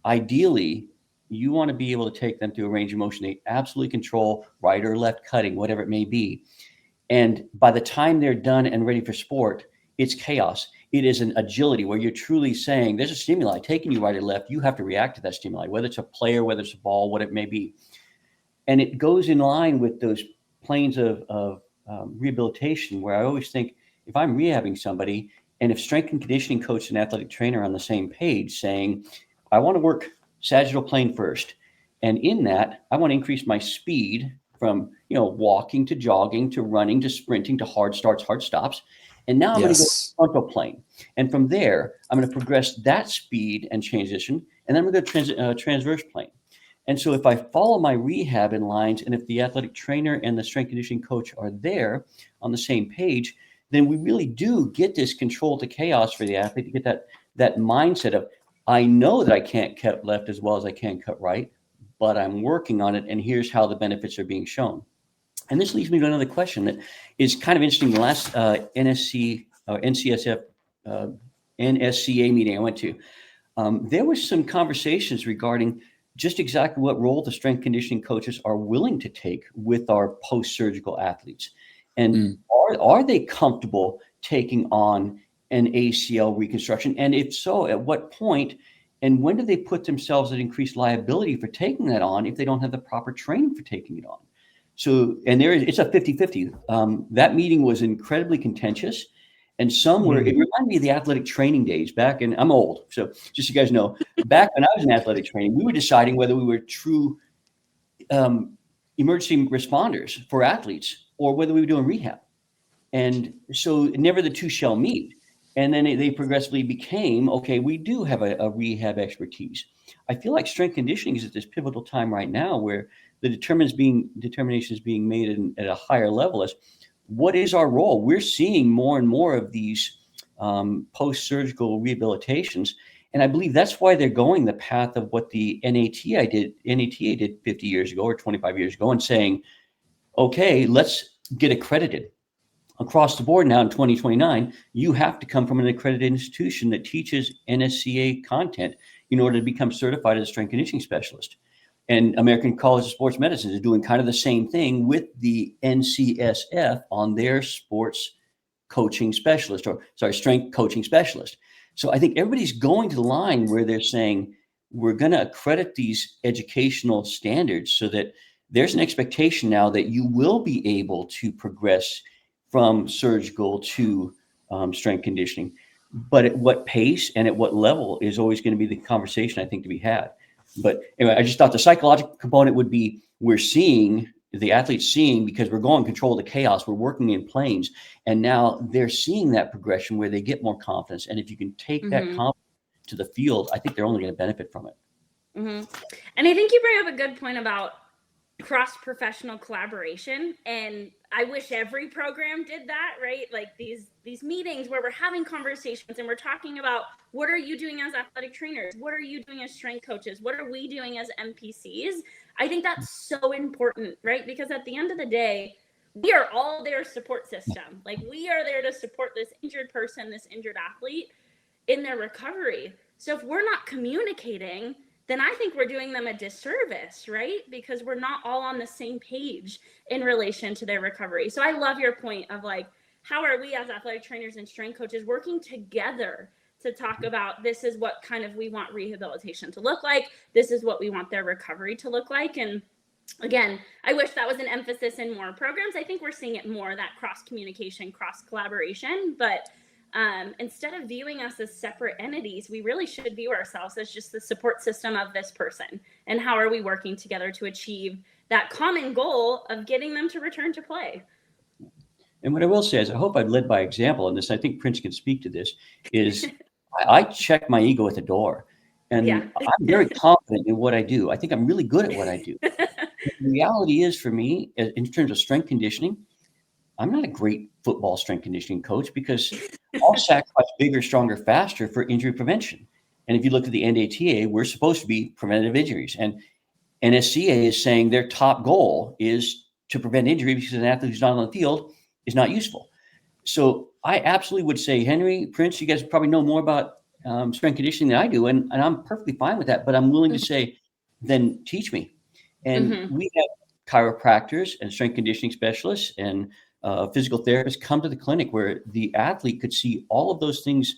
Speaker 4: ideally, you want to be able to take them through a range of motion. They absolutely control right or left cutting, whatever it may be. And by the time they're done and ready for sport, it's chaos. It is an agility where you're truly saying there's a stimuli taking you right or left. You have to react to that stimuli, whether it's a player, whether it's a ball, what it may be. And it goes in line with those planes of rehabilitation where I always think if I'm rehabbing somebody and if strength and conditioning coach and athletic trainer are on the same page saying, I want to work sagittal plane first. And in that, I want to increase my speed from, walking to jogging to running to sprinting to hard starts, hard stops. And now I'm going to go to frontal plane. And from there, I'm going to progress that speed and transition. And then I'm going to go transverse plane. And so if I follow my rehab in lines, and if the athletic trainer and the strength conditioning coach are there on the same page, then we really do get this control to chaos for the athlete to get that mindset of, I know that I can't cut left as well as I can cut right, but I'm working on it. And here's how the benefits are being shown. And this leads me to another question that is kind of interesting. The last NSCA meeting I went to, there were some conversations regarding just exactly what role the strength conditioning coaches are willing to take with our post-surgical athletes. And are they comfortable taking on an ACL reconstruction? And if so, at what point? And when do they put themselves at increased liability for taking that on if they don't have the proper training for taking it on? So, and it's a 50-50. That meeting was incredibly contentious. And some were, it reminded me of the athletic training days back, and I'm old, so just so you guys know, back when I was in athletic training, we were deciding whether we were true emergency responders for athletes or whether we were doing rehab. And so never the two shall meet. And then they progressively became, okay, we do have a rehab expertise. I feel like strength conditioning is at this pivotal time right now where the determination is being made at a higher level as what is our role? We're seeing more and more of these post-surgical rehabilitations. And I believe that's why they're going the path of what the NATA did 50 years ago or 25 years ago and saying, okay, let's get accredited. Across the board now in 2029, you have to come from an accredited institution that teaches NSCA content in order to become certified as a strength conditioning specialist. And American College of Sports Medicine is doing kind of the same thing with the NCSF on their sports coaching specialist, strength coaching specialist. So I think everybody's going to the line where they're saying, we're going to accredit these educational standards so that there's an expectation now that you will be able to progress from surgical to strength conditioning. But at what pace and at what level is always going to be the conversation, I think, to be had. But anyway, I just thought the psychological component would be we're seeing the athletes because we're going control the chaos. We're working in planes. And now they're seeing that progression where they get more confidence. And if you can take that confidence to the field, I think they're only going to benefit from it.
Speaker 3: And I think you bring up a good point about cross-professional collaboration, and I wish every program did that, right? Like these meetings where we're having conversations and we're talking about what are you doing as athletic trainers, what are you doing as strength coaches, what are we doing as MPCs. I think that's so important, right? Because at the end of the day, we are all their support system. Like we are there to support this injured person, this injured athlete in their recovery. So if we're not communicating, then I think we're doing them a disservice, right? Because we're not all on the same page in relation to their recovery. So I love your point of like, how are we as athletic trainers and strength coaches working together to talk about this is what kind of we want rehabilitation to look like. This is what we want their recovery to look like. And again, I wish that was an emphasis in more programs. I think we're seeing it more, that cross communication, cross collaboration, but instead of viewing us as separate entities, we really should view ourselves as just the support system of this person. And how are we working together to achieve that common goal of getting them to return to play?
Speaker 4: And what I will say is I hope I've led by example in this. I think Prince can speak to this is I check my ego at the door and I'm very confident in what I do. I think I'm really good at what I do. The reality is for me, in terms of strength conditioning, I'm not a great football strength conditioning coach because I'll sacrifice bigger, stronger, faster for injury prevention. And if you look at the NATA, we're supposed to be preventative injuries. And NSCA is saying their top goal is to prevent injury because an athlete who's not on the field is not useful. So I absolutely would say, Henry, Prince, you guys probably know more about strength conditioning than I do. And I'm perfectly fine with that. But I'm willing to say, then teach me. And we have chiropractors and strength conditioning specialists and physical therapists come to the clinic where the athlete could see all of those things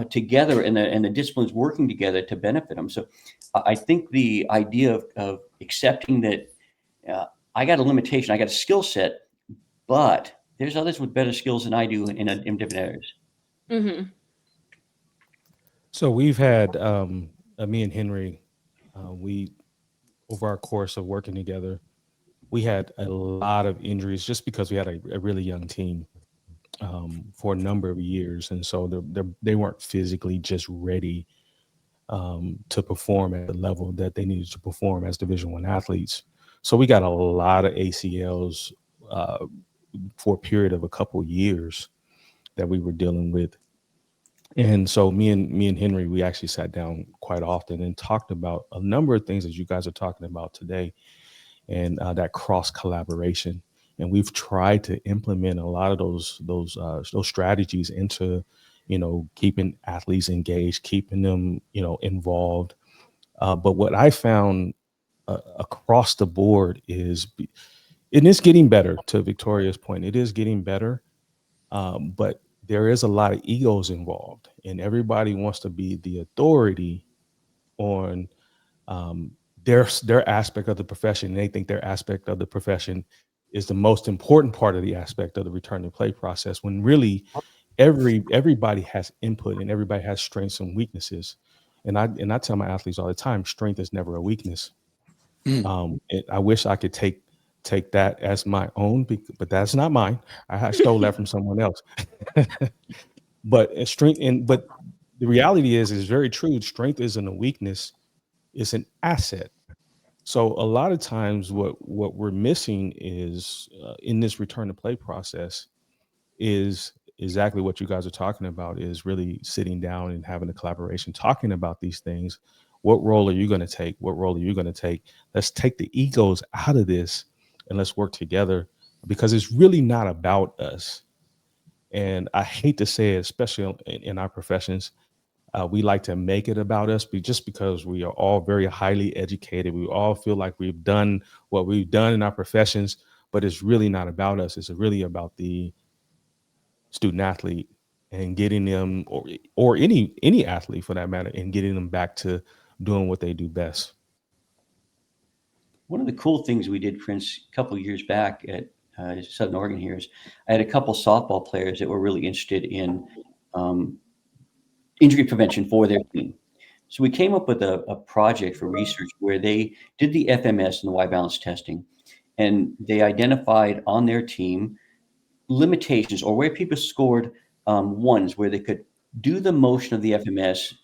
Speaker 4: together and the disciplines working together to benefit them. So I think the idea of accepting that I got a limitation, I got a skill set, but there's others with better skills than I do in different areas.
Speaker 1: So we've had me and Henry, we over our course of working together, we had a lot of injuries just because we had a really young team for a number of years. And so they weren't physically just ready to perform at the level that they needed to perform as Division I athletes. So we got a lot of ACLs for a period of a couple of years that we were dealing with. And so me and Henry, we actually sat down quite often and talked about a number of things that you guys are talking about today, and that cross collaboration. And we've tried to implement a lot of those strategies into, keeping athletes engaged, keeping them, involved. But what I found across the board is, it is getting better. To Victoria's point, it is getting better. But there is a lot of egos involved, and everybody wants to be the authority on their aspect of the profession. They think their aspect of the profession is the most important part of the aspect of the return to play process, when really everybody has input and everybody has strengths and weaknesses. And I tell my athletes all the time, strength is never a weakness. I wish I could take that as my own, but that's not mine. I stole that from someone else. But but the reality is very true. Strength isn't a weakness; it's an asset. So a lot of times, what we're missing is in this return to play process is exactly what you guys are talking about, is really sitting down and having a collaboration, talking about these things. What role are you going to take? What role are you going to take? Let's take the egos out of this and let's work together, because it's really not about us. And I hate to say it, especially in our professions, we like to make it about us, just because we are all very highly educated. We all feel like we've done what we've done in our professions, but it's really not about us. It's really about the student athlete and getting them, or any athlete for that matter, and getting them back to doing what they do best.
Speaker 4: One of the cool things we did, Prince, a couple of years back at Southern Oregon here is I had a couple softball players that were really interested in injury prevention for their team. So we came up with a project for research where they did the FMS and the Y balance testing, and they identified on their team limitations, or where people scored ones, where they could do the motion of the FMS,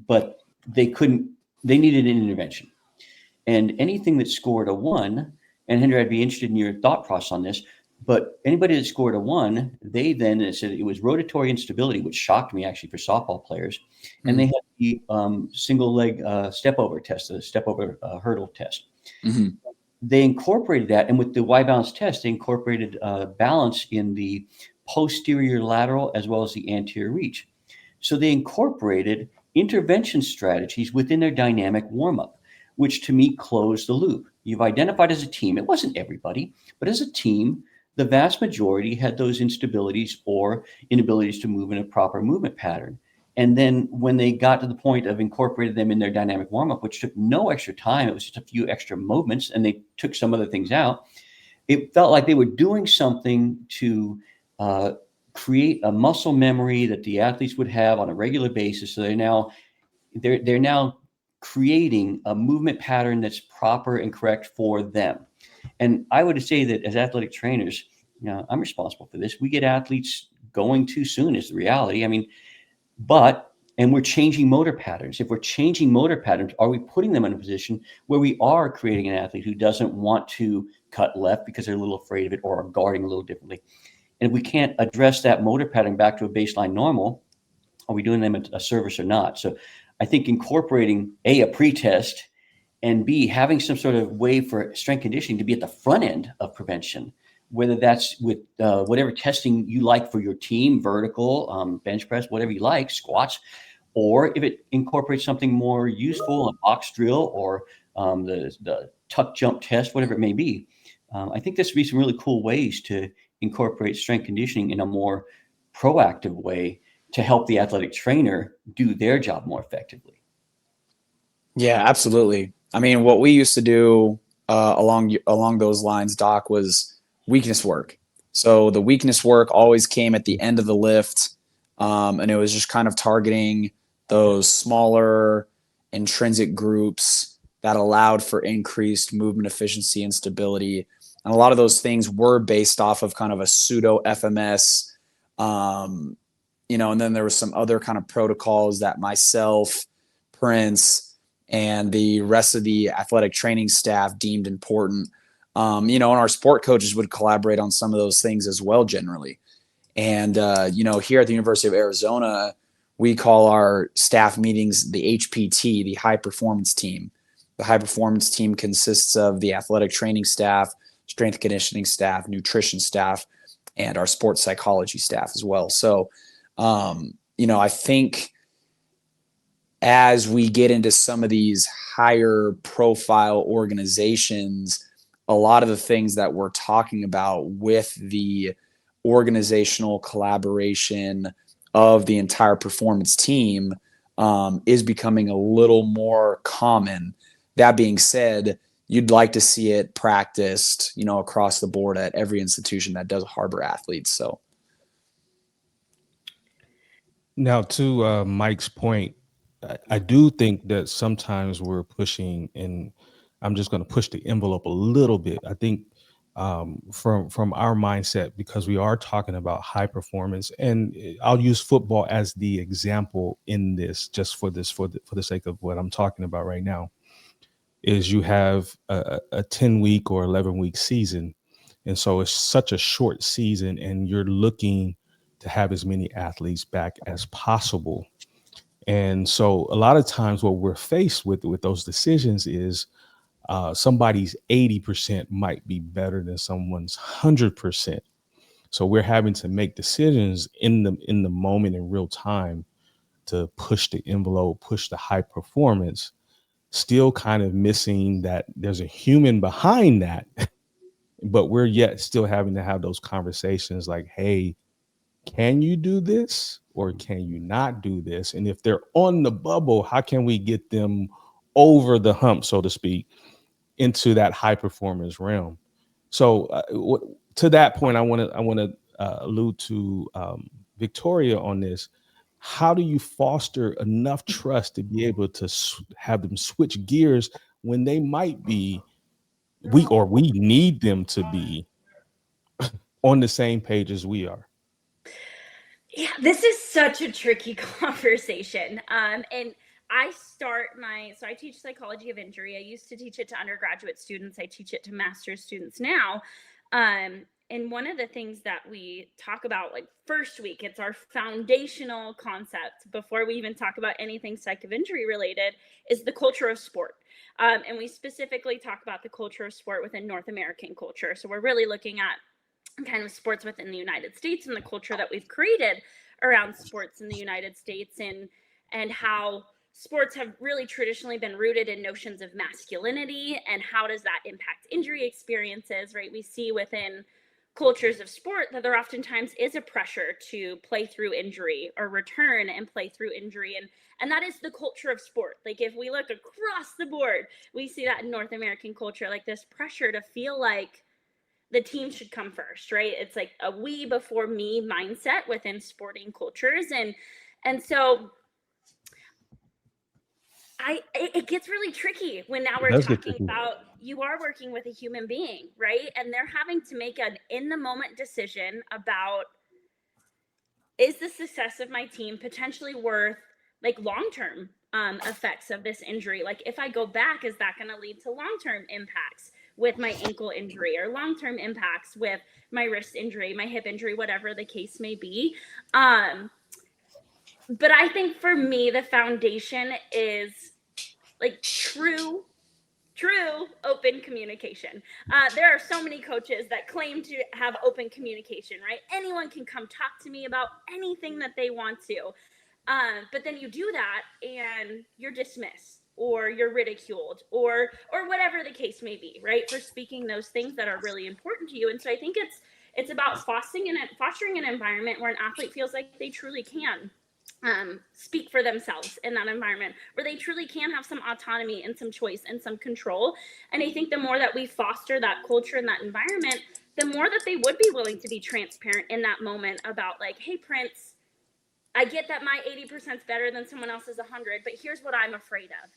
Speaker 4: but they needed an intervention. And anything that scored a 1, and Henry, I'd be interested in your thought process on this, but anybody that scored a 1, they then said it was rotatory instability, which shocked me actually for softball players. And they had the single leg step over test, the step over hurdle test. They incorporated that, and with the Y balance test, they incorporated balance in the posterior lateral as well as the anterior reach. So they incorporated intervention strategies within their dynamic warm-up, which to me closed the loop. You've identified as a team, it wasn't everybody, but as a team, the vast majority had those instabilities or inabilities to move in a proper movement pattern. And then when they got to the point of incorporating them in their dynamic warm-up, which took no extra time, it was just a few extra movements, and they took some other things out, it felt like they were doing something to create a muscle memory that the athletes would have on a regular basis. So they're now creating a movement pattern that's proper and correct for them. And I would say that as athletic trainers, I'm responsible for this. We get athletes going too soon is the reality. I mean, and we're changing motor patterns. If we're changing motor patterns, are we putting them in a position where we are creating an athlete who doesn't want to cut left because they're a little afraid of it, or are guarding a little differently? And if we can't address that motor pattern back to a baseline normal, are we doing them a service or not? So I think incorporating a pre-test, and B, having some sort of way for strength conditioning to be at the front end of prevention, whether that's with whatever testing you like for your team, vertical, bench press, whatever you like, squats, or if it incorporates something more useful, a box drill, or the tuck jump test, whatever it may be. I think there's be some really cool ways to incorporate strength conditioning in a more proactive way to help the athletic trainer do their job more effectively.
Speaker 2: Yeah, absolutely. I mean, what we used to do along those lines, Doc, was weakness work. So the weakness work always came at the end of the lift, and it was just kind of targeting those smaller intrinsic groups that allowed for increased movement efficiency and stability. And a lot of those things were based off of kind of a pseudo FMS, and then there was some other kind of protocols that myself, Prince, and the rest of the athletic training staff deemed important. And our sport coaches would collaborate on some of those things as well, generally. And, here at the University of Arizona, we call our staff meetings the HPT, the high performance team. The high performance team consists of the athletic training staff, strength conditioning staff, nutrition staff, and our sports psychology staff as well. So, I think as we get into some of these higher profile organizations, a lot of the things that we're talking about with the organizational collaboration of the entire performance team is becoming a little more common. That being said, you'd like to see it practiced, across the board at every institution that does harbor athletes. So
Speaker 1: now to Mike's point, I do think that sometimes we're pushing, and I'm just going to push the envelope a little bit. I think from our mindset, because we are talking about high performance, and I'll use football as the example in this, just for the sake of what I'm talking about right now, is you have a 10-week or 11-week season, and so it's such a short season, and you're looking to have as many athletes back as possible. And so a lot of times what we're faced with those decisions is somebody's 80% might be better than someone's 100%. So we're having to make decisions in the moment in real time to push the envelope, push the high performance, still kind of missing that there's a human behind that, but we're yet still having to have those conversations like, hey, can you do this or can you not do this? And if they're on the bubble, how can we get them over the hump, so to speak, into that high performance realm? So to that point, I want to allude to Victoria on this. How do you foster enough trust to be able to have them switch gears when they might be we need them to be on the same page as we are?
Speaker 3: Yeah, this is such a tricky conversation. And so I teach psychology of injury. I used to teach it to undergraduate students. I teach it to master's students now. And one of the things that we talk about, like first week, it's our foundational concept before we even talk about anything psych of injury related, is the culture of sport. And we specifically talk about the culture of sport within North American culture. So we're really looking at kind of sports within the United States and the culture that we've created around sports in the United States, and how sports have really traditionally been rooted in notions of masculinity, and how does that impact injury experiences, right? We see within cultures of sport that there oftentimes is a pressure to play through injury or return and play through injury, and that is the culture of sport. Like if we look across the board, we see that in North American culture, like this pressure to feel like the team should come first, right? It's like a we before me mindset within sporting cultures. And so it gets really tricky when now we're talking about, you are working with a human being, right? And they're having to make an in the moment decision about, is the success of my team potentially worth like long-term effects of this injury? Like if I go back, is that going to lead to long-term impacts with my ankle injury, or long-term impacts with my wrist injury, my hip injury, whatever the case may be? But I think for me, the foundation is like true open communication. There are so many coaches that claim to have open communication, right? Anyone can come talk to me about anything that they want to. But then you do that and you're dismissed, or you're ridiculed, or whatever the case may be, right? For speaking those things that are really important to you. And so I think it's about fostering an environment where an athlete feels like they truly can speak for themselves in that environment, where they truly can have some autonomy and some choice and some control. And I think the more that we foster that culture and that environment, the more that they would be willing to be transparent in that moment about like, hey, Prince, I get that my 80% is better than someone else's 100, but here's what I'm afraid of.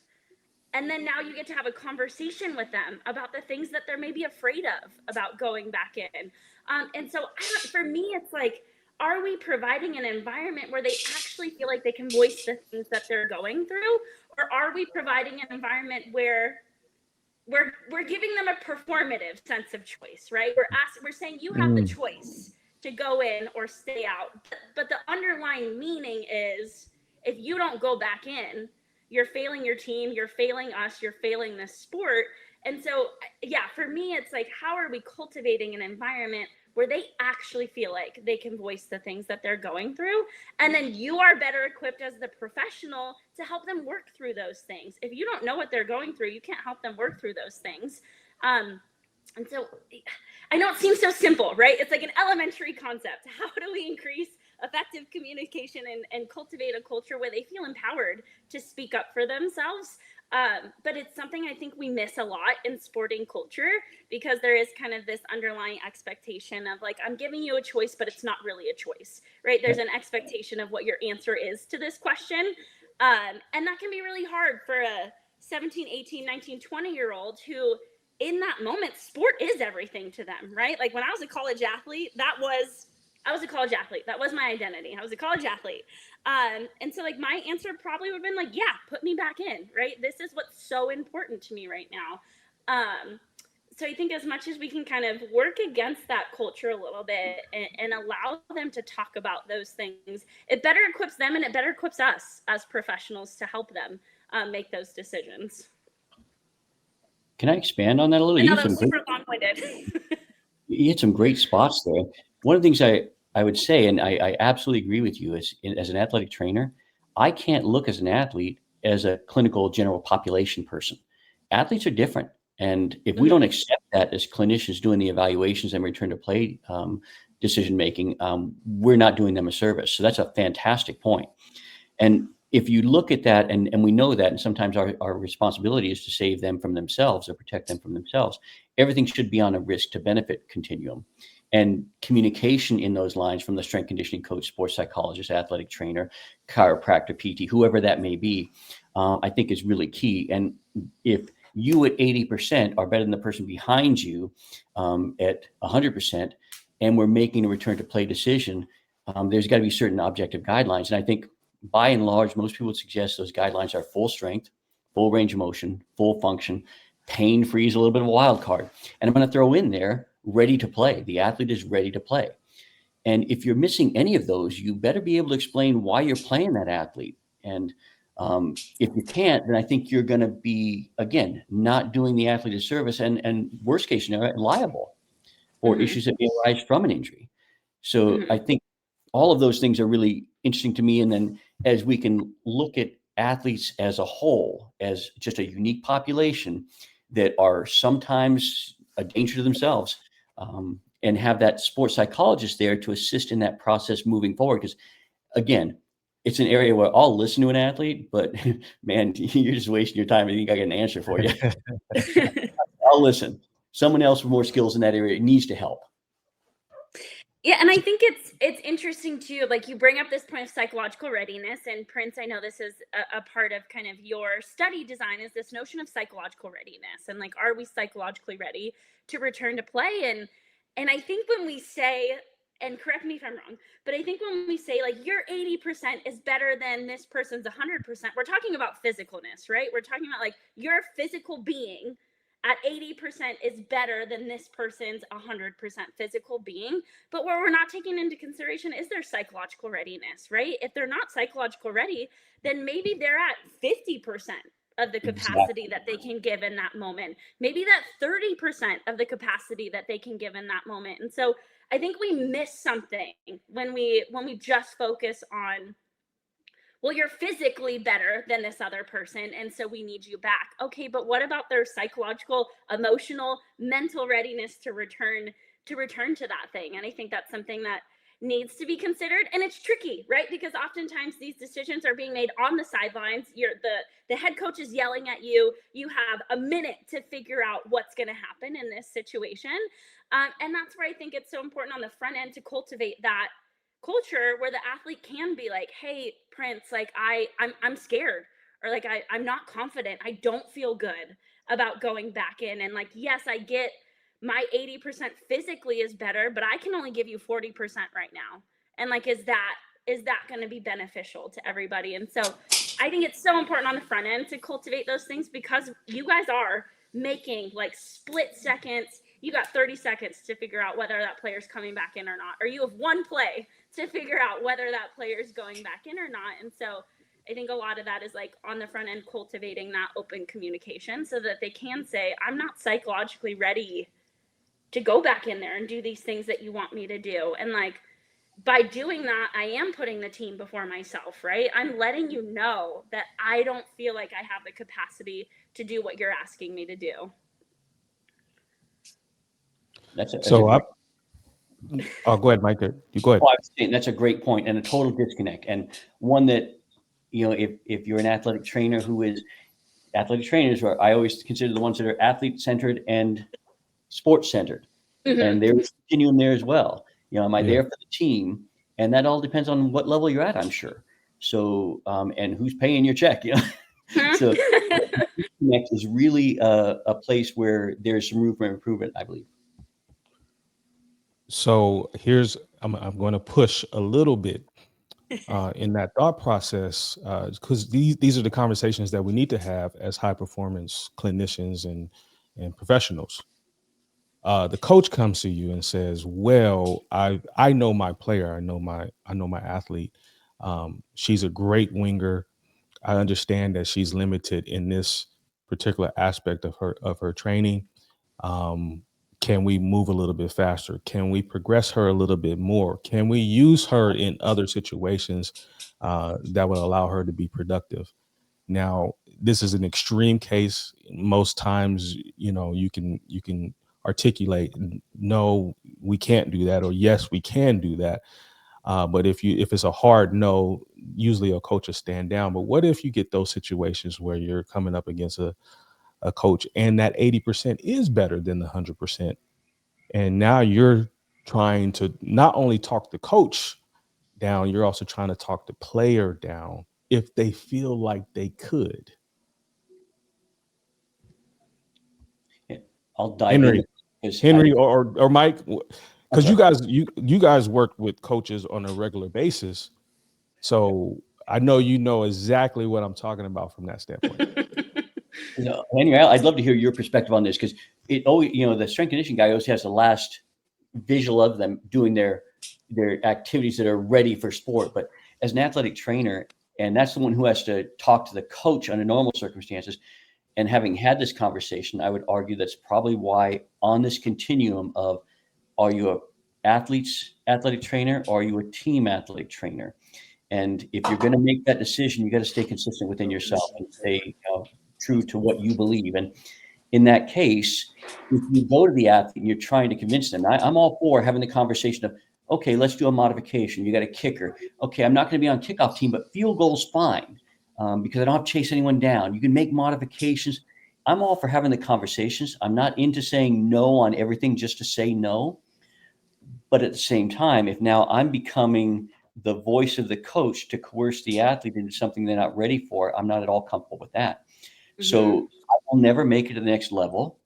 Speaker 3: And then now you get to have a conversation with them about the things that they're maybe afraid of about going back in. And so for me, it's like, are we providing an environment where they actually feel like they can voice the things that they're going through? Or are we providing an environment where we're giving them a performative sense of choice, right? We're saying you have the choice to go in or stay out. But the underlying meaning is, if you don't go back in, you're failing your team, you're failing us, you're failing this sport. And so, yeah, for me, it's like, how are we cultivating an environment where they actually feel like they can voice the things that they're going through? And then you are better equipped as the professional to help them work through those things. If you don't know what they're going through, you can't help them work through those things. And so I know it seems so simple, right? It's like an elementary concept. How do we increase effective communication and cultivate a culture where they feel empowered to speak up for themselves? But it's something I think we miss a lot in sporting culture, because there is kind of this underlying expectation of like, I'm giving you a choice, but it's not really a choice, right? There's an expectation of what your answer is to this question. And that can be really hard for a 17, 18, 19, 20-year-old who in that moment, sport is everything to them, right? Like when I was a college athlete, I was a college athlete. That was my identity. I was a college athlete. And so like my answer probably would have been like, yeah, put me back in, right? This is what's so important to me right now. So I think as much as we can kind of work against that culture a little bit and allow them to talk about those things, it better equips them and it better equips us as professionals to help them make those decisions.
Speaker 4: Can I expand on that a little?
Speaker 3: I know that was super long-winded.
Speaker 4: You had some great spots there. One of the things I would say, and I absolutely agree with you, as an athletic trainer, I can't look as an athlete as a clinical general population person. Athletes are different. And if we don't accept that as clinicians doing the evaluations and return to play decision making, we're not doing them a service. So that's a fantastic point. And if you look at that, and we know that, and sometimes our responsibility is to save them from themselves or protect them from themselves, everything should be on a risk to benefit continuum. And communication in those lines from the strength conditioning coach, sports psychologist, athletic trainer, chiropractor, PT, whoever that may be, I think is really key. And if you at 80% are better than the person behind you at 100%, and we're making a return to play decision, there's got to be certain objective guidelines. And I think by and large, most people would suggest those guidelines are full strength, full range of motion, full function, pain-free is a little bit of a wild card. And I'm going to throw in there, ready to play. The athlete is ready to play. And if you're missing any of those, you better be able to explain why you're playing that athlete. And if you can't, then I think you're going to be, again, not doing the athlete a service, and worst case scenario, liable for issues that may arise from an injury. So I think all of those things are really interesting to me. And then as we can look at athletes as a whole, as just a unique population that are sometimes a danger to themselves, and have that sports psychologist there to assist in that process moving forward. Because again, it's an area where I'll listen to an athlete, but man, you're just wasting your time. I think I got an answer for you. I'll listen. Someone else with more skills in that area needs to help.
Speaker 3: Yeah, and I think it's interesting too, like you bring up this point of psychological readiness, and Prince, I know this is a part of kind of your study design, is this notion of psychological readiness, and like, are we psychologically ready to return to play? And I think when we say, and correct me if I'm wrong, but I think when we say like your 80% is better than this person's 100%, we're talking about physicalness, right? We're talking about like your physical being at 80% is better than this person's 100% physical being. But what we're not taking into consideration is their psychological readiness, right? If they're not psychological ready, then maybe they're at 50% of the capacity that they can give in that moment. Maybe that 30% of the capacity that they can give in that moment. And so I think we miss something when we just focus on, well, you're physically better than this other person, and so we need you back. Okay, but what about their psychological, emotional, mental readiness to return to that thing? And I think that's something that needs to be considered. And it's tricky, right? Because oftentimes these decisions are being made on the sidelines. The head coach is yelling at you. You have a minute to figure out what's going to happen in this situation. And that's where I think it's so important on the front end to cultivate that culture where the athlete can be like, hey, Prince, like I'm scared, or like I'm not confident. I don't feel good about going back in. And like, yes, I get my 80% physically is better, but I can only give you 40% right now. And like, is that going to be beneficial to everybody? And so I think it's so important on the front end to cultivate those things, because you guys are making like split seconds. You got 30 seconds to figure out whether that player's coming back in or not, or you have one play to figure out whether that player's going back in or not. And so I think a lot of that is like on the front end, cultivating that open communication so that they can say, I'm not psychologically ready to go back in there and do these things that you want me to do. And like, by doing that, I am putting the team before myself, right? I'm letting you know that I don't feel like I have the capacity to do what you're asking me to do.
Speaker 4: That's a
Speaker 1: So
Speaker 4: great.
Speaker 1: oh, go ahead, Mike. You go ahead.
Speaker 4: Oh, I was saying that's a great point and a total disconnect, and one that, you know, if you're an athletic trainer who is athletic trainers, are I always consider the ones that are athlete centered and sports centered, and there's a continuum there as well. You know, am I
Speaker 1: Yeah.
Speaker 4: there for the team? And that all depends on what level you're at, I'm sure. So, and who's paying your check, you know? So, Connect is really a place where there's some room for improvement, I believe.
Speaker 1: So I'm going to push a little bit in that thought process, because these are the conversations that we need to have as high performance clinicians and professionals. The coach comes to you and says, "Well, I know my player. I know my athlete. She's a great winger. I understand that she's limited in this particular aspect of her training. Um, can we move a little bit faster? Can we progress her a little bit more? Can we use her in other situations that will allow her to be productive?" Now, this is an extreme case. Most times, you know, you can articulate, no, we can't do that, or yes, we can do that. But if it's a hard no, usually a coach will stand down. But what if you get those situations where you're coming up against a coach and that 80% is better than the 100%? And now you're trying to not only talk the coach down, you're also trying to talk the player down if they feel like they could.
Speaker 4: Yeah, I'll dive in
Speaker 1: Henry,
Speaker 4: because
Speaker 1: or Mike, because you guys work with coaches on a regular basis, so I know you know exactly what I'm talking about from that standpoint.
Speaker 4: you know, Henry, I'd love to hear your perspective on this because it always, you know, the strength conditioning guy always has the last visual of them doing their activities that are ready for sport. But as an athletic trainer, and that's the one who has to talk to the coach under normal circumstances. And having had this conversation, I would argue that's probably why on this continuum of, are you a athletic trainer or are you a team athletic trainer? And if you're going to make that decision, you got to stay consistent within yourself and stay, you know, true to what you believe. And in that case, if you go to the athlete and you're trying to convince them, I'm all for having the conversation of, okay, let's do a modification. You got a kicker. Okay, I'm not going to be on kickoff team, but field goal's fine because I don't have to chase anyone down. You can make modifications. I'm all for having the conversations. I'm not into saying no on everything just to say no. But at the same time, if now I'm becoming the voice of the coach to coerce the athlete into something they're not ready for, I'm not at all comfortable with that. So I will never make it to the next level,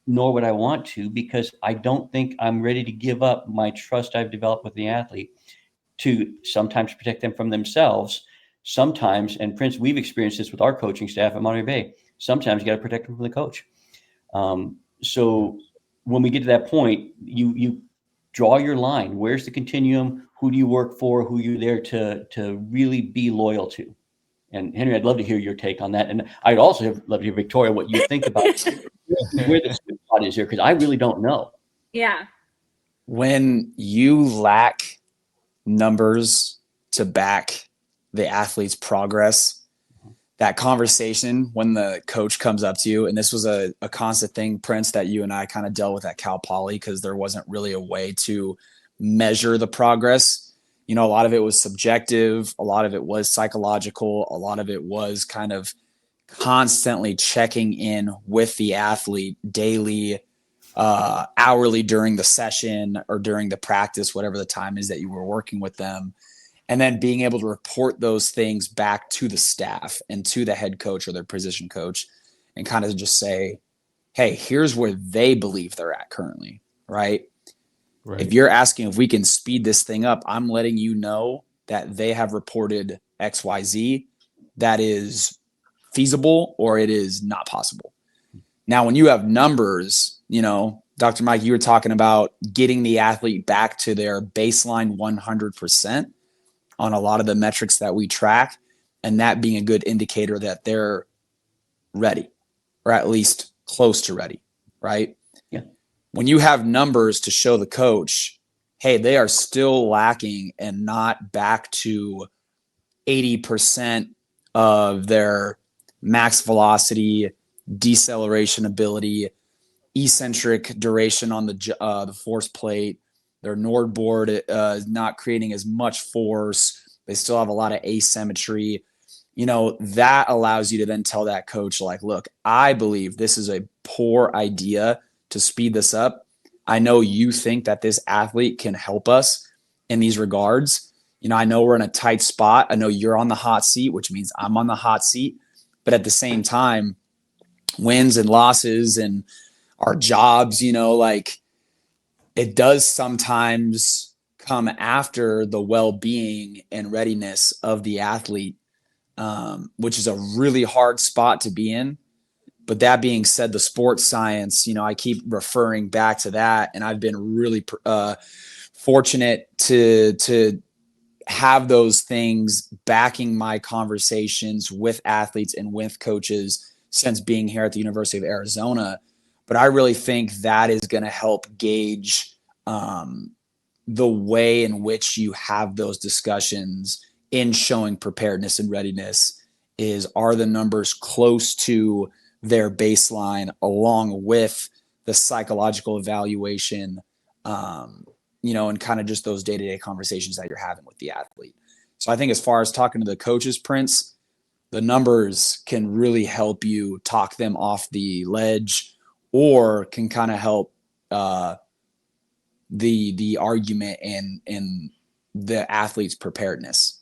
Speaker 4: nor would I want to, because I don't think I'm ready to give up my trust I've developed with the athlete to sometimes protect them from themselves. Sometimes, and Prince, we've experienced this with our coaching staff at Monterey Bay. Sometimes you got to protect them from the coach. So when we get to that point, you draw your line. Where's the continuum? Who do you work for? Who you're there to really be loyal to? And Henry, I'd love to hear your take on that. And I'd also love to hear, Victoria, what you think about where the sweet spot is here, because I really don't know.
Speaker 3: Yeah.
Speaker 2: When you lack numbers to back the athlete's progress, that conversation when the coach comes up to you, and this was a constant thing, Prince, that you and I kind of dealt with at Cal Poly, because there wasn't really a way to measure the progress. You know, a lot of it was subjective, a lot of it was psychological, a lot of it was kind of constantly checking in with the athlete daily, hourly during the session or during the practice, whatever the time is that you were working with them. And then being able to report those things back to the staff and to the head coach or their position coach and kind of just say, hey, here's where they believe they're at currently, right?
Speaker 1: Right.
Speaker 2: If you're asking if we can speed this thing up, I'm letting you know that they have reported XYZ that is feasible or it is not possible. Now, when you have numbers, you know, Dr. Mike, you were talking about getting the athlete back to their baseline 100% on a lot of the metrics that we track, and that being a good indicator that they're ready or at least close to ready, right?
Speaker 4: Yeah.
Speaker 2: When you have numbers to show the coach, hey, they are still lacking and not back to 80% of their max velocity, deceleration ability, eccentric duration on the force plate. Their Nord board is not creating as much force. They still have a lot of asymmetry. That allows you to then tell that coach, like, look, I believe this is a poor idea to speed this up. I know you think that this athlete can help us in these regards. I know we're in a tight spot. I know you're on the hot seat, which means I'm on the hot seat. But at the same time, wins and losses and our jobs, like, it does sometimes come after the well-being and readiness of the athlete, which is a really hard spot to be in. But that being said, the sports science, I keep referring back to that, and I've been really fortunate to have those things backing my conversations with athletes and with coaches since being here at the University of Arizona. But I really think that is going to help gauge the way in which you have those discussions in showing preparedness and readiness. Are the numbers close to their baseline, along with the psychological evaluation, and kind of just those day-to-day conversations that you're having with the athlete. So I think as far as talking to the coaches, Prince, the numbers can really help you talk them off the ledge, or can kind of help the argument and the athlete's preparedness.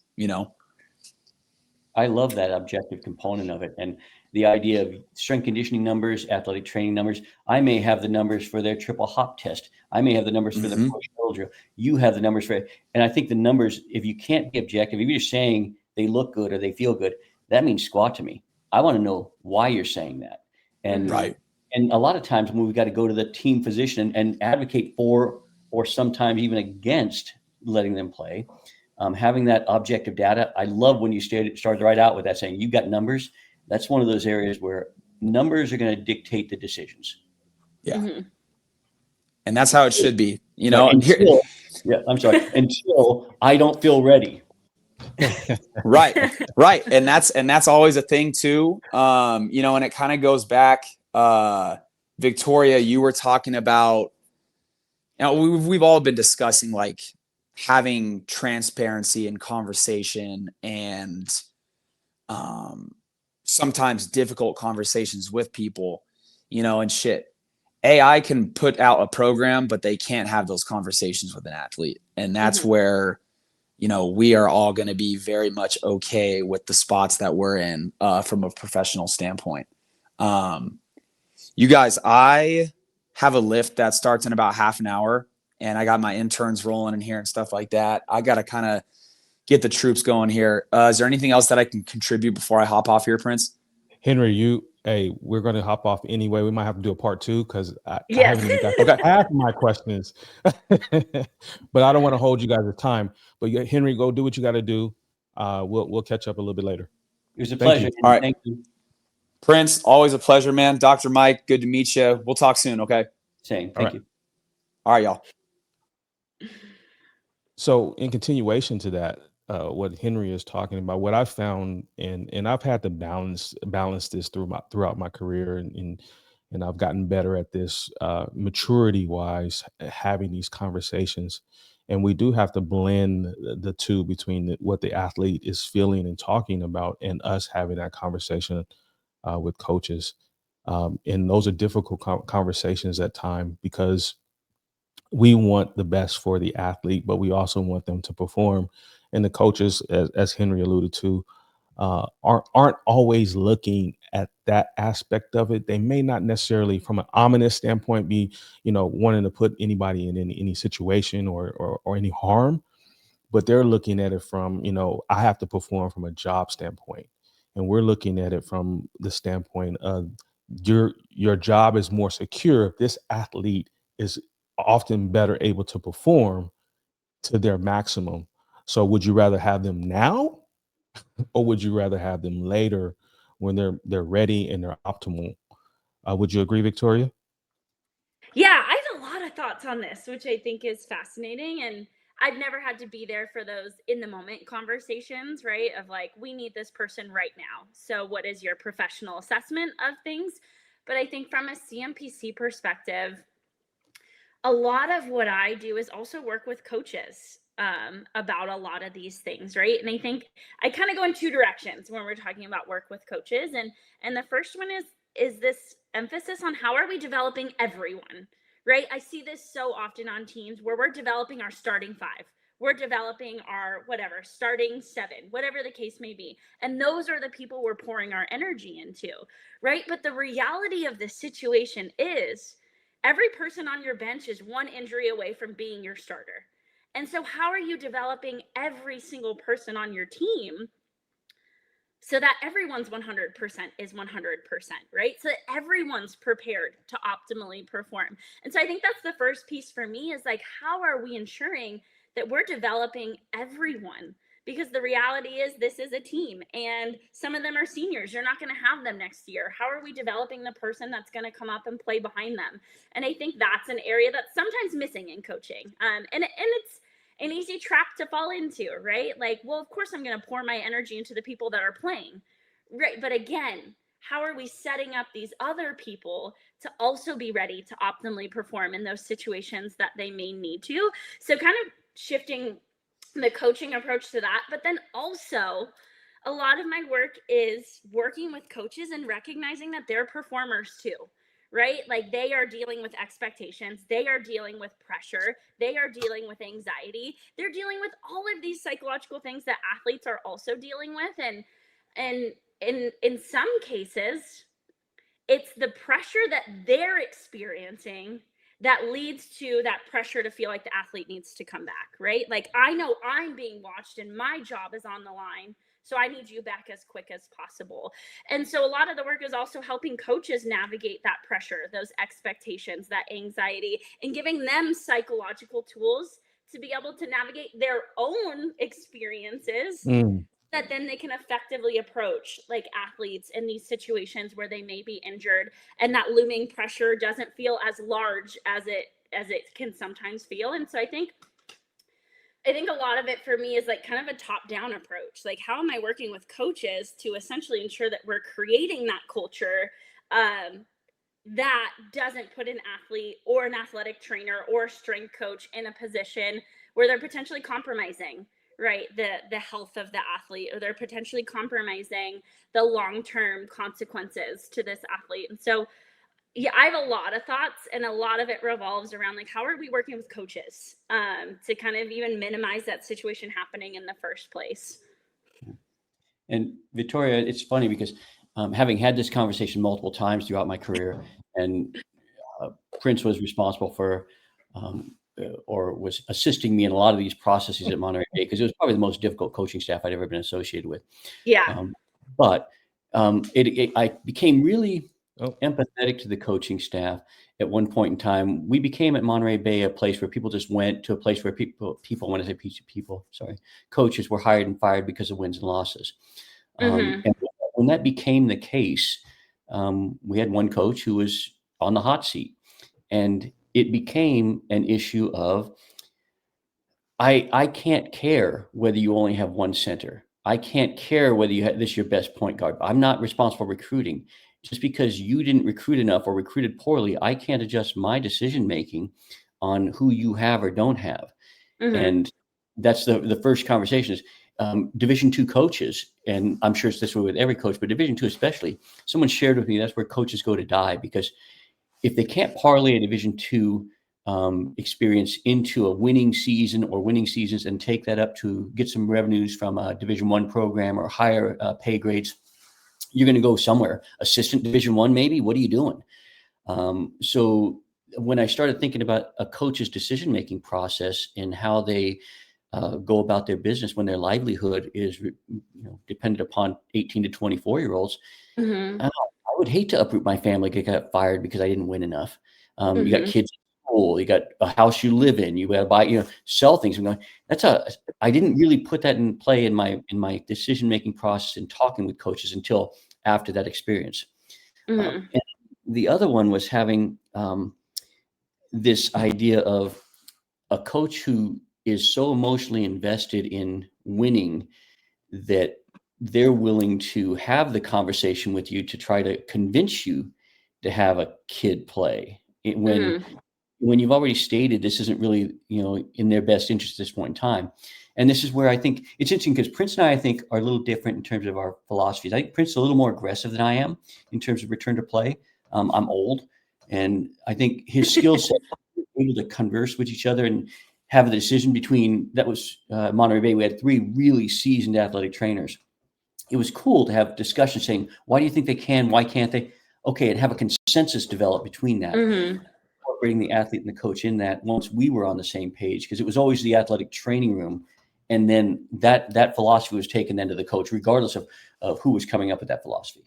Speaker 4: I love that objective component of it. And the idea of strength conditioning numbers, athletic training numbers. I may have the numbers for their triple hop test. I may have the numbers for the push pull drill. You have the numbers for it. And I think the numbers, if you can't be objective, if you're saying they look good or they feel good, that means squat to me. I want to know why you're saying that. And
Speaker 2: Right.
Speaker 4: And a lot of times when we've got to go to the team physician and advocate for, or sometimes even against letting them play, having that objective data. I love when you started right out with that, saying you've got numbers. That's one of those areas where numbers are going to dictate the decisions.
Speaker 2: Yeah.
Speaker 3: Mm-hmm.
Speaker 2: And that's how it should be,
Speaker 4: Until I don't feel ready.
Speaker 2: Right. And that's always a thing too. And it kind of goes back, Victoria, you were talking about, we've all been discussing like having transparency and conversation, and sometimes difficult conversations with people, and shit. AI can put out a program, but they can't have those conversations with an athlete. And that's where, we are all going to be very much okay with the spots that we're in from a professional standpoint. You guys, I have a lift that starts in about half an hour, and I got my interns rolling in here and stuff like that. I got to kind of get the troops going here. Is there anything else that I can contribute before I hop off here, Prince?
Speaker 1: Henry, we're going to hop off anyway. We might have to do a part 2 because I
Speaker 3: Yes.
Speaker 1: haven't even got half of my questions. But I don't want to hold you guys' time. But Henry, go do what you got to do. We'll catch up a little bit later.
Speaker 4: It was a pleasure.
Speaker 2: All right.
Speaker 4: Thank you.
Speaker 2: Prince, always a pleasure, man. Dr. Mike, good to meet you. We'll talk soon, okay?
Speaker 4: Same. Thank you.
Speaker 2: All right, y'all.
Speaker 1: So in continuation to that, what Henry is talking about, what I found, and I've had to balance this throughout my career, and I've gotten better at this maturity wise, having these conversations. And we do have to blend the two between what the athlete is feeling and talking about, and us having that conversation with coaches. And those are difficult conversations at times, because we want the best for the athlete, but we also want them to perform. And the coaches, as Henry alluded to, aren't always looking at that aspect of it. They may not necessarily, from an ominous standpoint, be wanting to put anybody in any situation or any harm, but they're looking at it from I have to perform from a job standpoint, and we're looking at it from the standpoint of your job is more secure if this athlete is often better able to perform to their maximum. So would you rather have them now, or would you rather have them later when they're ready and they're optimal? Would you agree, Victoria?
Speaker 3: Yeah, I have a lot of thoughts on this, which I think is fascinating. And I've never had to be there for those in the moment conversations, right? Of like, we need this person right now. So what is your professional assessment of things? But I think from a CMPC perspective, a lot of what I do is also work with coaches about a lot of these things, right? And I think I kind of go in two directions when we're talking about work with coaches. And the first one is this emphasis on how are we developing everyone, right? I see this so often on teams where we're developing our starting five. We're developing our whatever, starting seven, whatever the case may be. And those are the people we're pouring our energy into, right? But the reality of the situation is every person on your bench is one injury away from being your starter. And so how are you developing every single person on your team so that everyone's 100% is 100%, right? So that everyone's prepared to optimally perform. And so I think that's the first piece for me is like, how are we ensuring that we're developing everyone? Because the reality is this is a team and some of them are seniors. You're not going to have them next year. How are we developing the person that's going to come up and play behind them? And I think that's an area that's sometimes missing in coaching. And it's an easy trap to fall into, right? Like, well, of course I'm going to pour my energy into the people that are playing, right? But again, how are we setting up these other people to also be ready to optimally perform in those situations that they may need to? So kind of shifting the coaching approach to that. But then also a lot of my work is working with coaches and recognizing that they're performers too, right? Like they are dealing with expectations, they are dealing with pressure, they are dealing with anxiety, they're dealing with all of these psychological things that athletes are also dealing with. And in some cases, it's the pressure that they're experiencing that leads to that pressure to feel like the athlete needs to come back, right? Like I know I'm being watched and my job is on the line, so I need you back as quick as possible. And so a lot of the work is also helping coaches navigate that pressure, those expectations, that anxiety, and giving them psychological tools to be able to navigate their own experiences that then they can effectively approach like athletes in these situations where they may be injured and that looming pressure doesn't feel as large as it can sometimes feel. And so I think a lot of it for me is like kind of a top-down approach. Like, how am I working with coaches to essentially ensure that we're creating that culture that doesn't put an athlete or an athletic trainer or strength coach in a position where they're potentially compromising, right, the health of the athlete, or they're potentially compromising the long-term consequences to this athlete. And so yeah, I have a lot of thoughts, and a lot of it revolves around like, how are we working with coaches to kind of even minimize that situation happening in the first place?
Speaker 4: And Victoria, it's funny because having had this conversation multiple times throughout my career, and Prince was responsible for or was assisting me in a lot of these processes at Monterey Bay, because it was probably the most difficult coaching staff I'd ever been associated with.
Speaker 3: Yeah.
Speaker 4: But I became really empathetic to the coaching staff at one point in time. We became at Monterey Bay a place where people just went to a place where when I say people, coaches were hired and fired because of wins and losses. And when that became the case, we had one coach who was on the hot seat, and it became an issue of, I can't care whether you only have one center. I can't care whether you have this your best point guard. I'm not responsible for recruiting. Just because you didn't recruit enough or recruited poorly, I can't adjust my decision making on who you have or don't have. And that's the first conversation is Division II coaches, and I'm sure it's this way with every coach, but Division II especially. Someone shared with me that's where coaches go to die, because if they can't parlay a Division II experience into a winning season or winning seasons and take that up to get some revenues from a Division I program or higher pay grades, you're going to go somewhere. Assistant Division I, maybe. What are you doing? So when I started thinking about a coach's decision-making process and how they go about their business when their livelihood is dependent upon 18 to 24-year-olds, I would hate to uproot my family, get got fired because I didn't win enough. You got kids in school, you got a house you live in, you got to buy, sell things. I'm going, I didn't really put that in play in my decision-making process and talking with coaches until after that experience. And the other one was having this idea of a coach who is so emotionally invested in winning that they're willing to have the conversation with you to try to convince you to have a kid play when you've already stated this isn't really, in their best interest at this point in time. And this is where I think it's interesting because Prince and I think, are a little different in terms of our philosophies. I think Prince is a little more aggressive than I am in terms of return to play. I'm old, and I think his skill set, able to converse with each other and have a decision between, that was Monterey Bay. We had 3 really seasoned athletic trainers. It was cool to have discussions saying, why do you think they can? Why can't they? Okay, and have a consensus develop between that. Incorporating the athlete and the coach in that once we were on the same page, because it was always the athletic training room. And then that philosophy was taken then to the coach, regardless of who was coming up with that philosophy.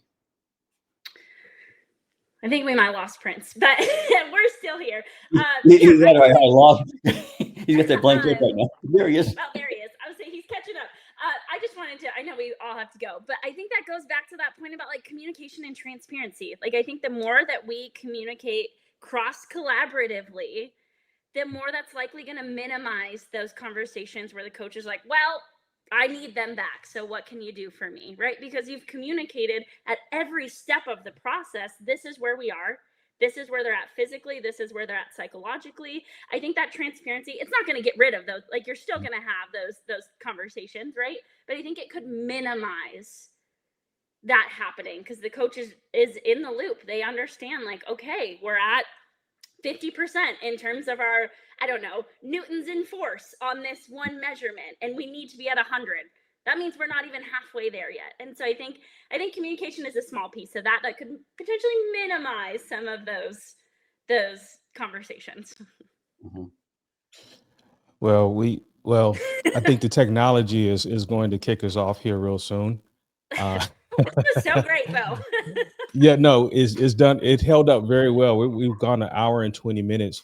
Speaker 3: I think we might have lost Prince, but we're still here.
Speaker 4: He's got that blank look right now. There he is.
Speaker 3: Well, there he is. I would say he's catching up. I just wanted to, I know we all have to go, but I think that goes back to that point about like communication and transparency. Like, I think the more that we communicate cross collaboratively, the more that's likely going to minimize those conversations where the coach is like, well, I need them back. So what can you do for me? Right? Because you've communicated at every step of the process. This is where we are. This is where they're at physically. This is where they're at psychologically. I think that transparency, it's not going to get rid of those. Like, you're still going to have those conversations, right? But I think it could minimize that happening because the coach is in the loop. They understand, like, okay, we're at 50% in terms of our, I don't know, newtons in force on this one measurement, and we need to be at 100. That means we're not even halfway there yet. And so I think communication is a small piece of that could potentially minimize some of those conversations.
Speaker 1: Well, I think the technology is going to kick us off here real soon.
Speaker 3: This was so great, though.
Speaker 1: Yeah, no, it's done. It held up very well. We've gone an hour and 20 minutes.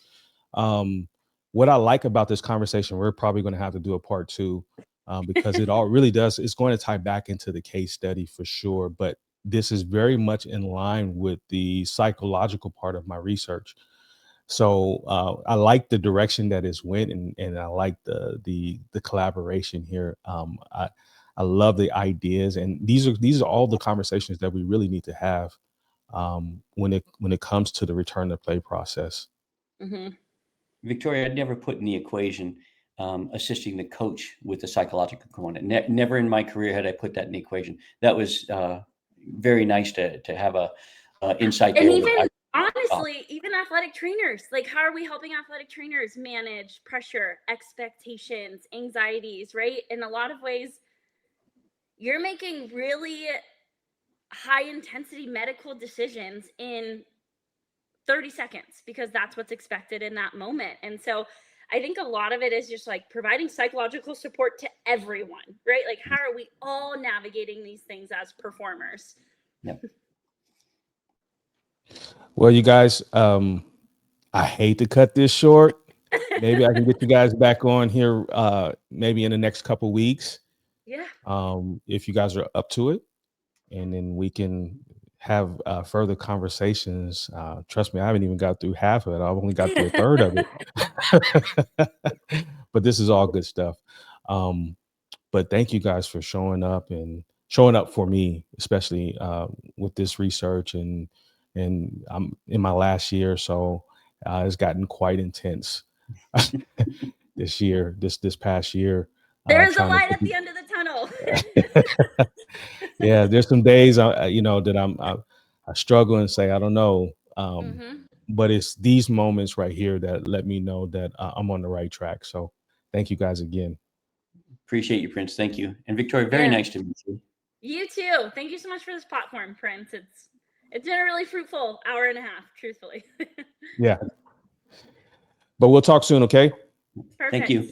Speaker 1: What I like about this conversation, we're probably going to have to do a part 2 because it all really does. It's going to tie back into the case study for sure. But this is very much in line with the psychological part of my research. So I like the direction that it's went, and I like the collaboration here. I love the ideas, and these are all the conversations that we really need to have when it comes to the return to play process.
Speaker 4: Victoria, I'd never put in the equation assisting the coach with the psychological component. Never in my career had I put that in the equation. That was very nice to have a insight there.
Speaker 3: And even honestly, even athletic trainers, like, how are we helping athletic trainers manage pressure, expectations, anxieties, right? In a lot of ways, you're making really high intensity medical decisions in 30 seconds because that's what's expected in that moment. And so I think a lot of it is just like providing psychological support to everyone, right? Like, how are we all navigating these things as performers?
Speaker 4: Yep.
Speaker 1: Well, you guys, I hate to cut this short. Maybe I can get you guys back on here maybe in the next couple weeks.
Speaker 3: Yeah.
Speaker 1: If you guys are up to it, and then we can have further conversations. Trust me, I haven't even got through half of it. I've only got through a third of it. But this is all good stuff. But thank you guys for showing up for me, especially with this research. And I'm in my last year, so it's gotten quite intense this past year.
Speaker 3: There's a light at the end of the tunnel.
Speaker 1: Yeah, there's some days that I struggle and say I don't know, but it's these moments right here that let me know that I'm on the right track. So thank you guys again.
Speaker 4: Appreciate you, Prince. Thank you. And Victoria, very nice to meet you.
Speaker 3: You too. Thank you so much for this platform, Prince. It's been a really fruitful hour and a half, truthfully.
Speaker 1: Yeah. But we'll talk soon, okay?
Speaker 3: Perfect.
Speaker 4: Thank you.